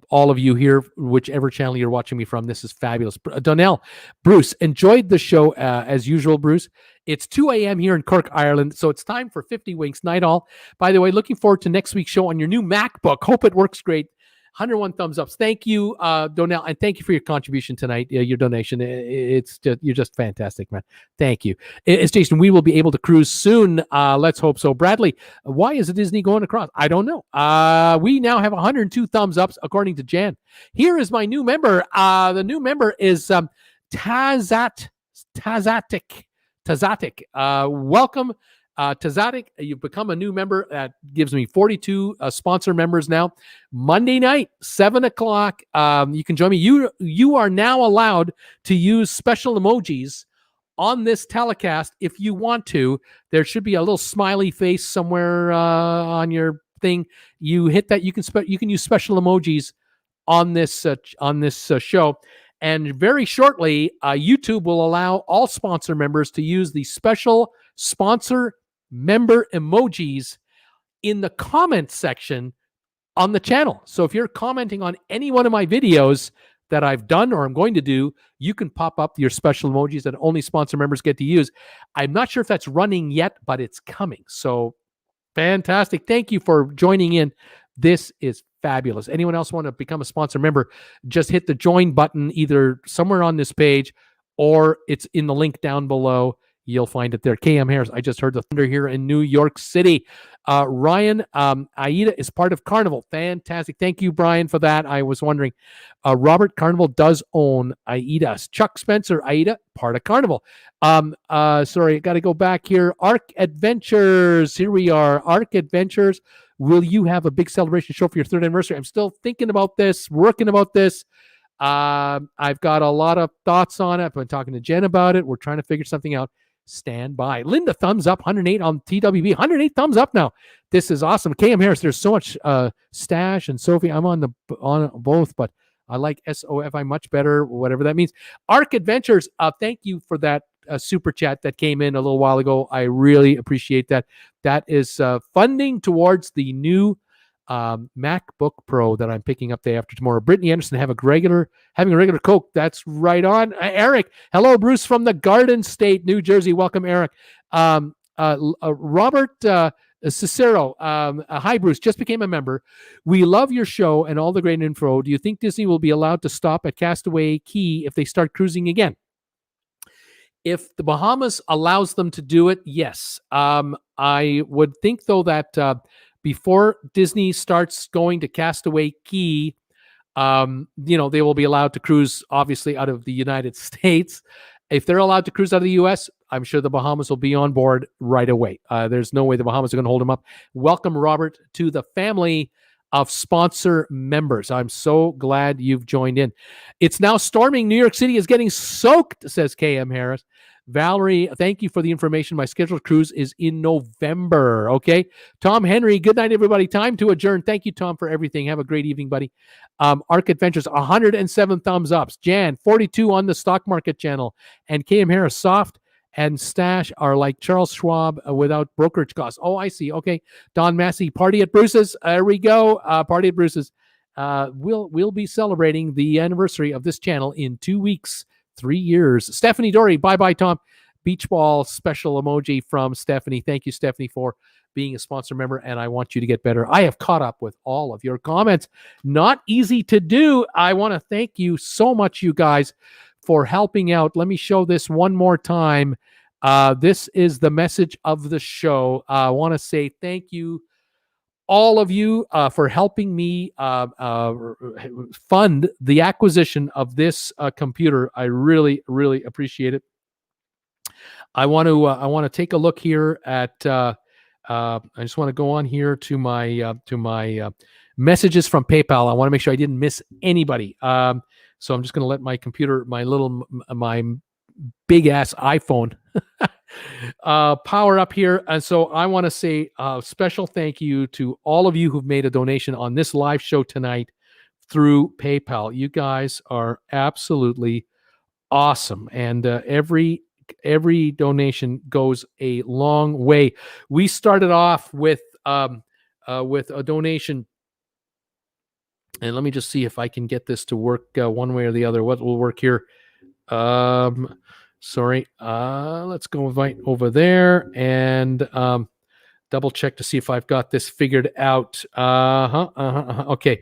all of you here, whichever channel you're watching me from. This is fabulous. Donnell, Bruce, enjoyed the show as usual, Bruce. It's 2 a.m. here in Cork, Ireland, so it's time for 50 Winks Night All. By the way, looking forward to next week's show on your new MacBook. Hope it works great. 101 thumbs ups. Thank you, Donnell, and thank you for your contribution tonight, your donation. You're just fantastic, man. Thank you. It's Jason. We will be able to cruise soon. Let's hope so. Bradley, why is Disney going across? I don't know. We now have 102 thumbs ups, according to Jan. Here is my new member. The new member is Tazatic. Welcome. Tazatic, you've become a new member. That gives me 42 sponsor members now. Monday night, 7 o'clock. You can join me. You are now allowed to use special emojis on this telecast if you want to. There should be a little smiley face somewhere on your thing. You hit that. You can use special emojis on this show. And very shortly, YouTube will allow all sponsor members to use the special sponsor member emojis in the comment section on the channel. So if you're commenting on any one of my videos that I've done or I'm going to do, you can pop up your special emojis that only sponsor members get to use. I'm not sure if that's running yet, but it's coming. So fantastic. Thank you for joining in. This is fabulous. Anyone else want to become a sponsor member, just hit the join button either somewhere on this page or it's in the link down below. you'll find it there. KM Harris, I just heard the thunder here in New York City. Ryan, Aida is part of Carnival. Fantastic. Thank you, Brian, for that. I was wondering. Robert, Carnival does own Aida. Chuck Spencer, Aida, part of Carnival. Sorry, got to go back here. Arc Adventures. Here we are. Arc Adventures. Will you have a big celebration show for your 3rd anniversary? I'm still thinking about this, working about this. I've got a lot of thoughts on it. I've been talking to Jen about it. We're trying to figure something out. Stand by. Linda, thumbs up. 108 on TWB. 108 thumbs up now. This is awesome. KM Harris, there's so much Stash and Sophie. I'm on both, but I like SOFI much better, whatever that means. Arc Adventures, thank you for that super chat that came in a little while ago. I really appreciate that. That is funding towards the new MacBook Pro that I'm picking up day after tomorrow. Brittany Anderson having a regular Coke. That's right on. Eric, hello, Bruce from the Garden State, New Jersey. Welcome, Eric. Robert Cicero, hi, Bruce. Just became a member. We love your show and all the great info. Do you think Disney will be allowed to stop at Castaway Cay if they start cruising again? If the Bahamas allows them to do it, yes. I would think, though, that before Disney starts going to Castaway Cay, they will be allowed to cruise, obviously, out of the United States. If they're allowed to cruise out of the U.S., I'm sure the Bahamas will be on board right away. There's no way the Bahamas are going to hold them up. Welcome, Robert, to the family of sponsor members. I'm so glad you've joined in. It's now storming. New York City is getting soaked, says KM Harris. Valerie, thank you for the information. My scheduled cruise is in November. Okay. Tom Henry, good night, everybody. Time to adjourn. Thank you, Tom, for everything. Have a great evening, buddy. Arc Adventures, 107 thumbs ups. Jan, 42 on the stock market channel. And KM Harris, soft and Stash are like Charles Schwab without brokerage costs. Oh, I see. Okay. Don Massey, party at Bruce's. There we go. Party at Bruce's. We'll be celebrating the anniversary of this channel in 2 weeks, 3 years. Stephanie Dory, bye-bye, Tom. Beach ball special emoji from Stephanie. Thank you, Stephanie, for being a sponsor member, and I want you to get better. I have caught up with all of your comments. Not easy to do. I want to thank you so much, you guys, for helping out. Let me show this one more time. This is the message of the show. I want to say thank you, all of you, for helping me fund the acquisition of this computer. I really, really appreciate it. I want to take a look here at. I just want to go on here to my messages from PayPal. I want to make sure I didn't miss anybody. So I'm just going to let my computer, my big ass iPhone, power up here. And so I want to say a special thank you to all of you who've made a donation on this live show tonight through PayPal. You guys are absolutely awesome. And every donation goes a long way. We started off with a donation. And let me just see if I can get this to work one way or the other. What will work here? Sorry. Let's go right over there and double check to see if I've got this figured out. Okay.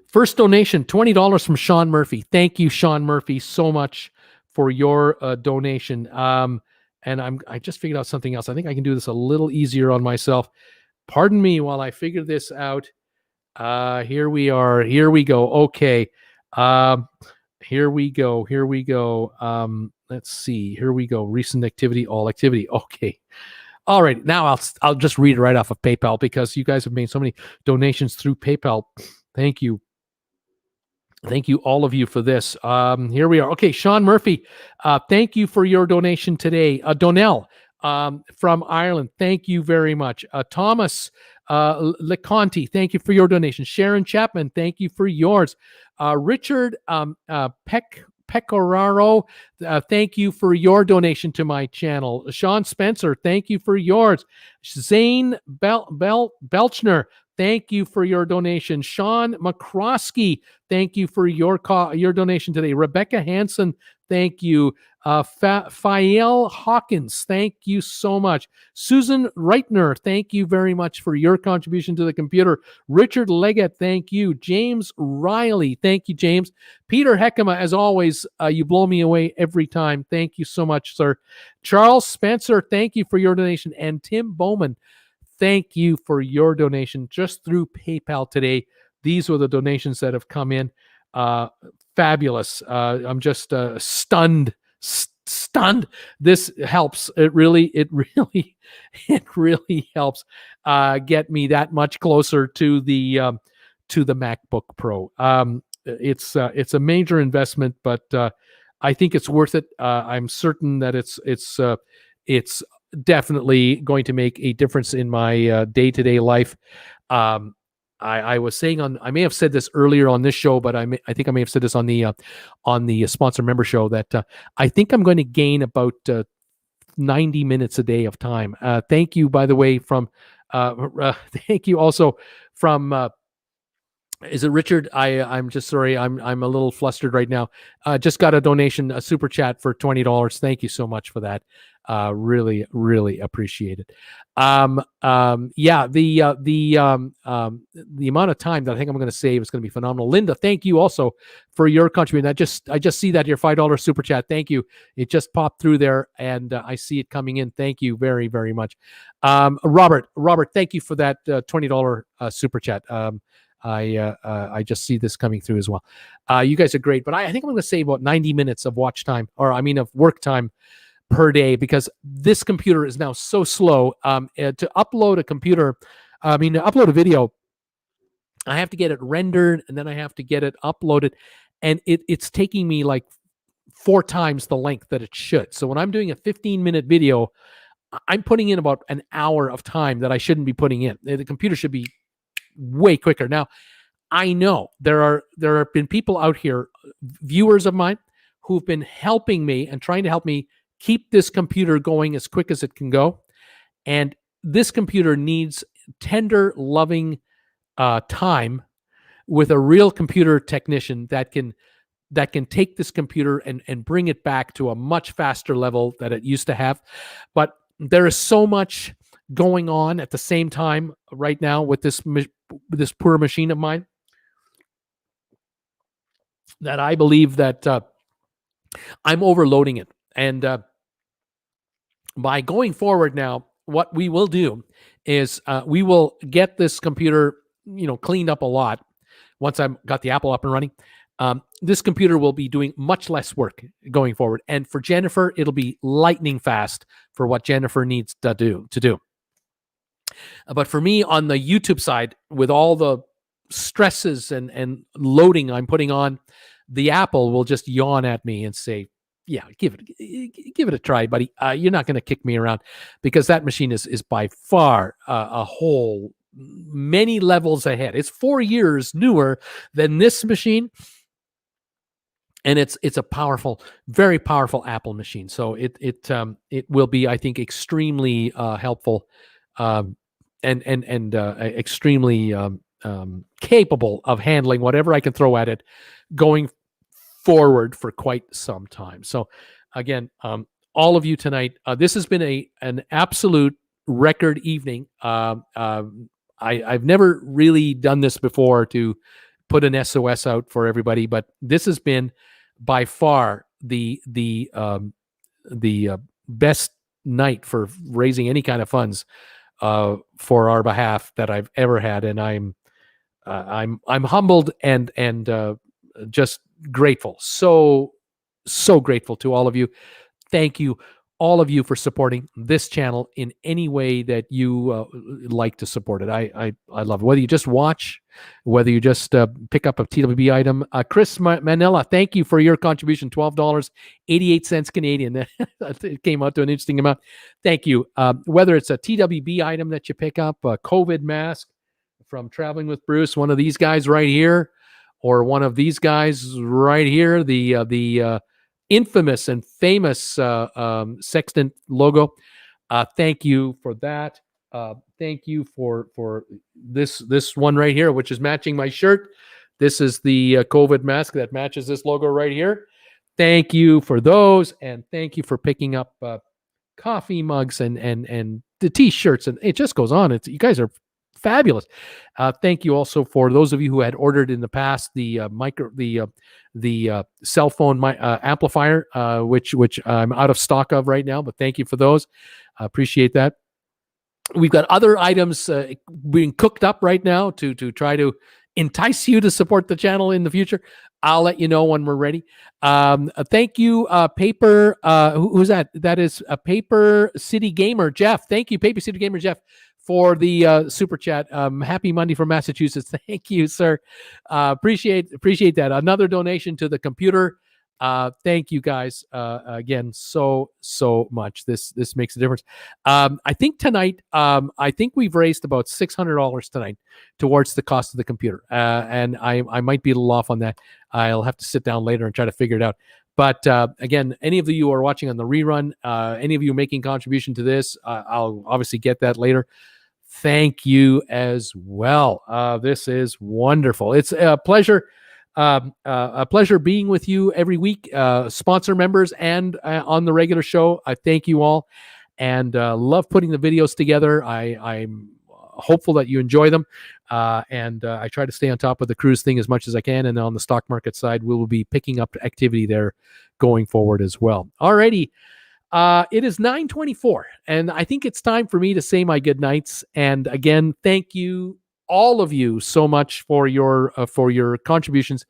First donation, $20 from Sean Murphy. Thank you, Sean Murphy, so much for your donation. And I just figured out something else. I think I can do this a little easier on myself. Pardon me while I figure this out. Here we are. Here we go. Okay. Here we go. Let's see. Here we go. Recent activity, all activity. Okay. All right. Now I'll just read it right off of PayPal because you guys have made so many donations through PayPal. Thank you. Thank you, all of you, for this. Here we are. Okay, Sean Murphy, thank you for your donation today. Donnell from Ireland, thank you very much. Thomas Leconti, thank you for your donation. Sharon Chapman, thank you for yours. Richard Pecoraro, thank you for your donation to my channel. Sean Spencer, thank you for yours. Zane Belchner, thank you for your donation. Sean McCroskey, thank you for your donation today. Rebecca Hansen, thank you. Fael Hawkins, thank you so much. Susan Reitner, thank you very much for your contribution to the computer. Richard Leggett, thank you. James Riley, thank you, James. Peter Heckema, as always, you blow me away every time. Thank you so much, sir. Charles Spencer, thank you for your donation. And Tim Bowman, thank you for your donation just through PayPal today. These were the donations that have come in. Fabulous. I'm just stunned. This helps. It really helps get me that much closer to the MacBook Pro. It's a major investment, but I think it's worth it. I'm certain that it's definitely going to make a difference in my day-to-day life. I was saying I may have said this earlier on this show, but I think I may have said this on the sponsor member show that I think I'm going to gain about 90 minutes a day of time. Thank you, by the way, thank you also from is it Richard? I'm just sorry. I'm a little flustered right now. Just got a donation, a super chat for $20. Thank you so much for that. Really, really appreciate it. Yeah, the amount of time that I think I'm going to save is going to be phenomenal. Linda, thank you also for your contribution. I just see that your $5 super chat. Thank you. It just popped through there, and I see it coming in. Thank you very, very much. Robert, thank you for that $20 super chat. I just see this coming through as well. You guys are great, but I think I'm going to save about 90 minutes of watch time, of work time per day, because this computer is now so slow. To upload a video, I have to get it rendered, and then I have to get it uploaded, and it's taking me like 4 times the length that it should. So when I'm doing a 15-minute video, I'm putting in about an hour of time that I shouldn't be putting in. The computer should be way quicker. Now, I know there have been people out here, viewers of mine, who've been helping me and trying to help me keep this computer going as quick as it can go. And this computer needs tender, loving time with a real computer technician that can take this computer and bring it back to a much faster level that it used to have. But there is so much going on at the same time right now with this poor machine of mine that I believe that I'm overloading it. And by going forward now, what we will do is we will get this computer, cleaned up a lot once I've got the Apple up and running. This computer will be doing much less work going forward. And for Jennifer, it'll be lightning fast for what Jennifer needs to do. But for me on the YouTube side, with all the stresses and loading I'm putting on, the Apple will just yawn at me and say, yeah, give it a try, buddy. You're not going to kick me around, because that machine is by far a whole many levels ahead. It's 4 years newer than this machine. And it's a powerful, very powerful Apple machine. So it will be, I think, extremely helpful and extremely capable of handling whatever I can throw at it going forward for quite some time. So again, all of you tonight, this has been an absolute record evening. I've never really done this before, to put an SOS out for everybody, but this has been by far the best night for raising any kind of funds for our behalf that I've ever had, and I'm humbled and just grateful. So grateful to all of you. Thank you, all of you, for supporting this channel in any way that you like to support it. I love it. Whether you just watch, whether you just pick up a TWB item. Chris Manella, thank you for your contribution, $12.88 Canadian. It came out to an interesting amount. Thank you. Whether it's a TWB item that you pick up, a COVID mask from Traveling with Bruce, one of these guys right here, or one of these guys right here, the infamous and famous Sextant logo. Thank you for that. Thank you for this one right here, which is matching my shirt. This is the COVID mask that matches this logo right here. thank you for those, and thank you for picking up coffee mugs and the T-shirts, and it just goes on. You guys are fabulous. Thank you also for those of you who had ordered in the past the cell phone amplifier, which I'm out of stock of right now. But thank you for those. I appreciate that. We've got other items being cooked up right now to try to entice you to support the channel in the future. I'll let you know when we're ready. Thank you, Paper. Who's that? That is a Paper City Gamer Jeff. Thank you, Paper City Gamer Jeff, for the super chat. Happy Monday from Massachusetts. Thank you, sir. Appreciate that. Another donation to the computer. Thank you guys again so much. This makes a difference. I think tonight, I think we've raised about $600 tonight towards the cost of the computer, and I might be a little off on that. I'll have to sit down later and try to figure it out. But again, any of you who are watching on the rerun, any of you making contribution to this, I'll obviously get that later. Thank you as well. This is wonderful. It's a pleasure. A pleasure being with you every week, sponsor members and on the regular show. I thank you all, and love putting the videos together. I'm hopeful that you enjoy them, and I try to stay on top of the cruise thing as much as I can. And on the stock market side, we will be picking up activity there going forward as well. Alrighty. It is 9:24, and I think it's time for me to say my good nights. And again, thank you, all of you, so much for your contributions.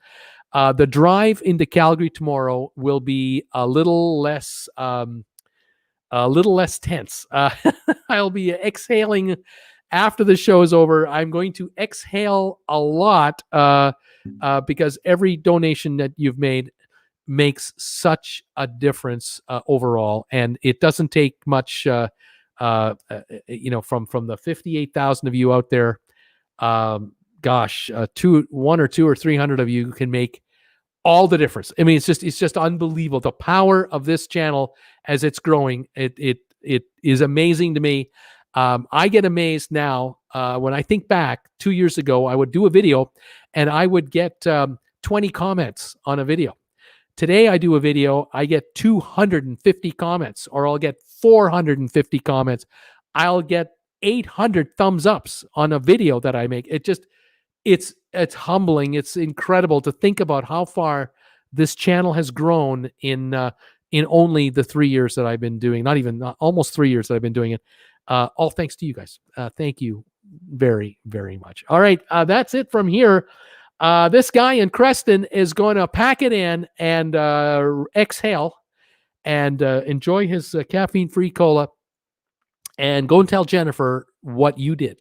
The drive into Calgary tomorrow will be a little less tense. I'll be exhaling after the show is over. I'm going to exhale a lot because every donation that you've made makes such a difference overall, and it doesn't take much. From the 58,000 of you out there. 1 or 2 or 300 of you can make all the difference. I mean, it's just unbelievable. The power of this channel as it's growing, it is amazing to me. I get amazed now when I think back 2 years ago. I would do a video and I would get 20 comments on a video. Today I do a video, I get 250 comments, or I'll get 450 comments. I'll get 800 thumbs ups on a video that I make. It's humbling. It's incredible to think about how far this channel has grown in only the 3 years that I've been doing, almost 3 years that I've been doing it. All thanks to you guys. Thank you very, very much. All right. That's it from here. This guy in Creston is going to pack it in and exhale and enjoy his caffeine-free cola, and go and tell Jennifer what you did.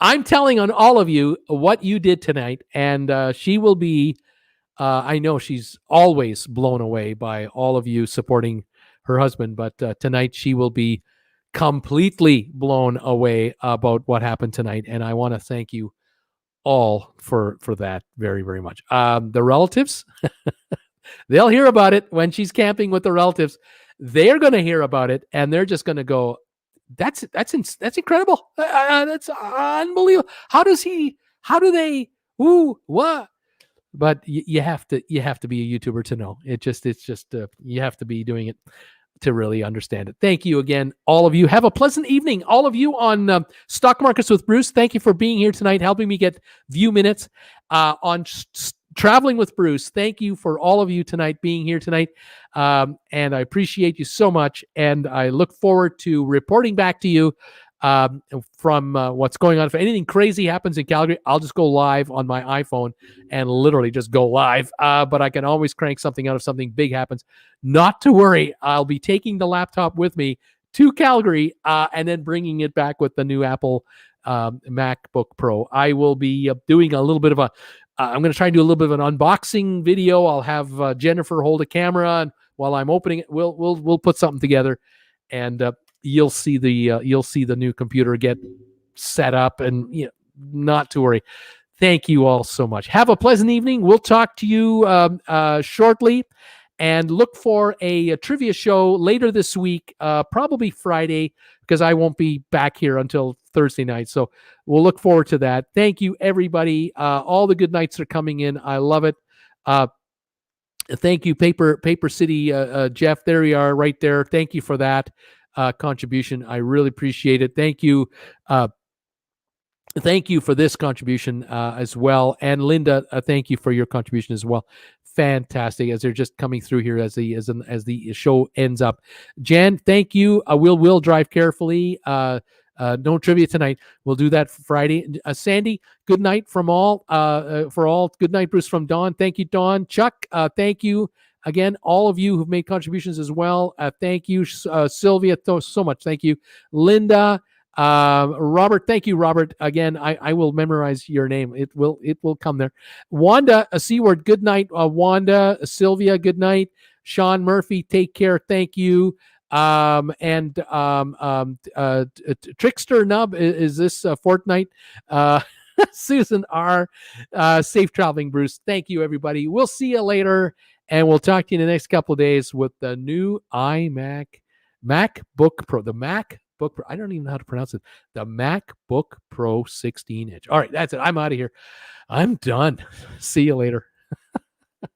I'm telling on all of you what you did tonight, and she will be, I know she's always blown away by all of you supporting her husband, but tonight she will be completely blown away about what happened tonight, and I want to thank you all for that very, very much. The relatives, they'll hear about it when she's camping with the relatives. They're going to hear about it, and they're just going to go, that's incredible. That's unbelievable. How do they, what? But you have to be a YouTuber to know. It's just you have to be doing it to really understand it. Thank you again, all of you. Have a pleasant evening. All of you on Stock Markets with Bruce, thank you for being here tonight, helping me get view minutes on Traveling with Bruce. Thank you for all of you tonight being here tonight. And I appreciate you so much. And I look forward to reporting back to you from what's going on. If anything crazy happens in Calgary, I'll just go live on my iPhone and literally just go live. But I can always crank something out if something big happens. Not to worry. I'll be taking the laptop with me to Calgary and then bringing it back with the new Apple MacBook Pro. I will be doing a little bit of I'm going to try and do a little bit of an unboxing video. I'll have Jennifer hold a camera, and while I'm opening it, we'll put something together, and you'll see the new computer get set up, and not to worry. Thank you all so much. Have a pleasant evening. We'll talk to you shortly, and look for a trivia show later this week, probably Friday, because I won't be back here until Thursday night. So we'll look forward to that. Thank you, everybody. All the good nights are coming in. I love it. Thank you, Paper City Jeff. There you are, right there. Thank you for that contribution. I really appreciate it. Thank you. Thank you for this contribution as well, and Linda, thank you for your contribution as well. Fantastic, as they're just coming through here as the show ends up. Jan, thank you. We'll drive carefully. No trivia tonight. We'll do that Friday. Sandy, good night from all. For all, good night, Bruce, from Dawn. Thank you, Dawn. Chuck, thank you again. All of you who've made contributions as well. Thank you, Sylvia. So much. Thank you, Linda. Robert, thank you, Robert. Again, I will memorize your name. It will come there. Wanda, a C word. Good night, Wanda. Sylvia, good night. Sean Murphy, take care. Thank you. Trickster Nub, is this Fortnite? Susan R. Safe traveling, Bruce. Thank you, everybody. We'll see you later, and we'll talk to you in the next couple of days with the new MacBook Pro, the MacBook Pro. I don't even know how to pronounce it. The MacBook Pro 16-inch. All right, that's it. I'm out of here. I'm done. See you later.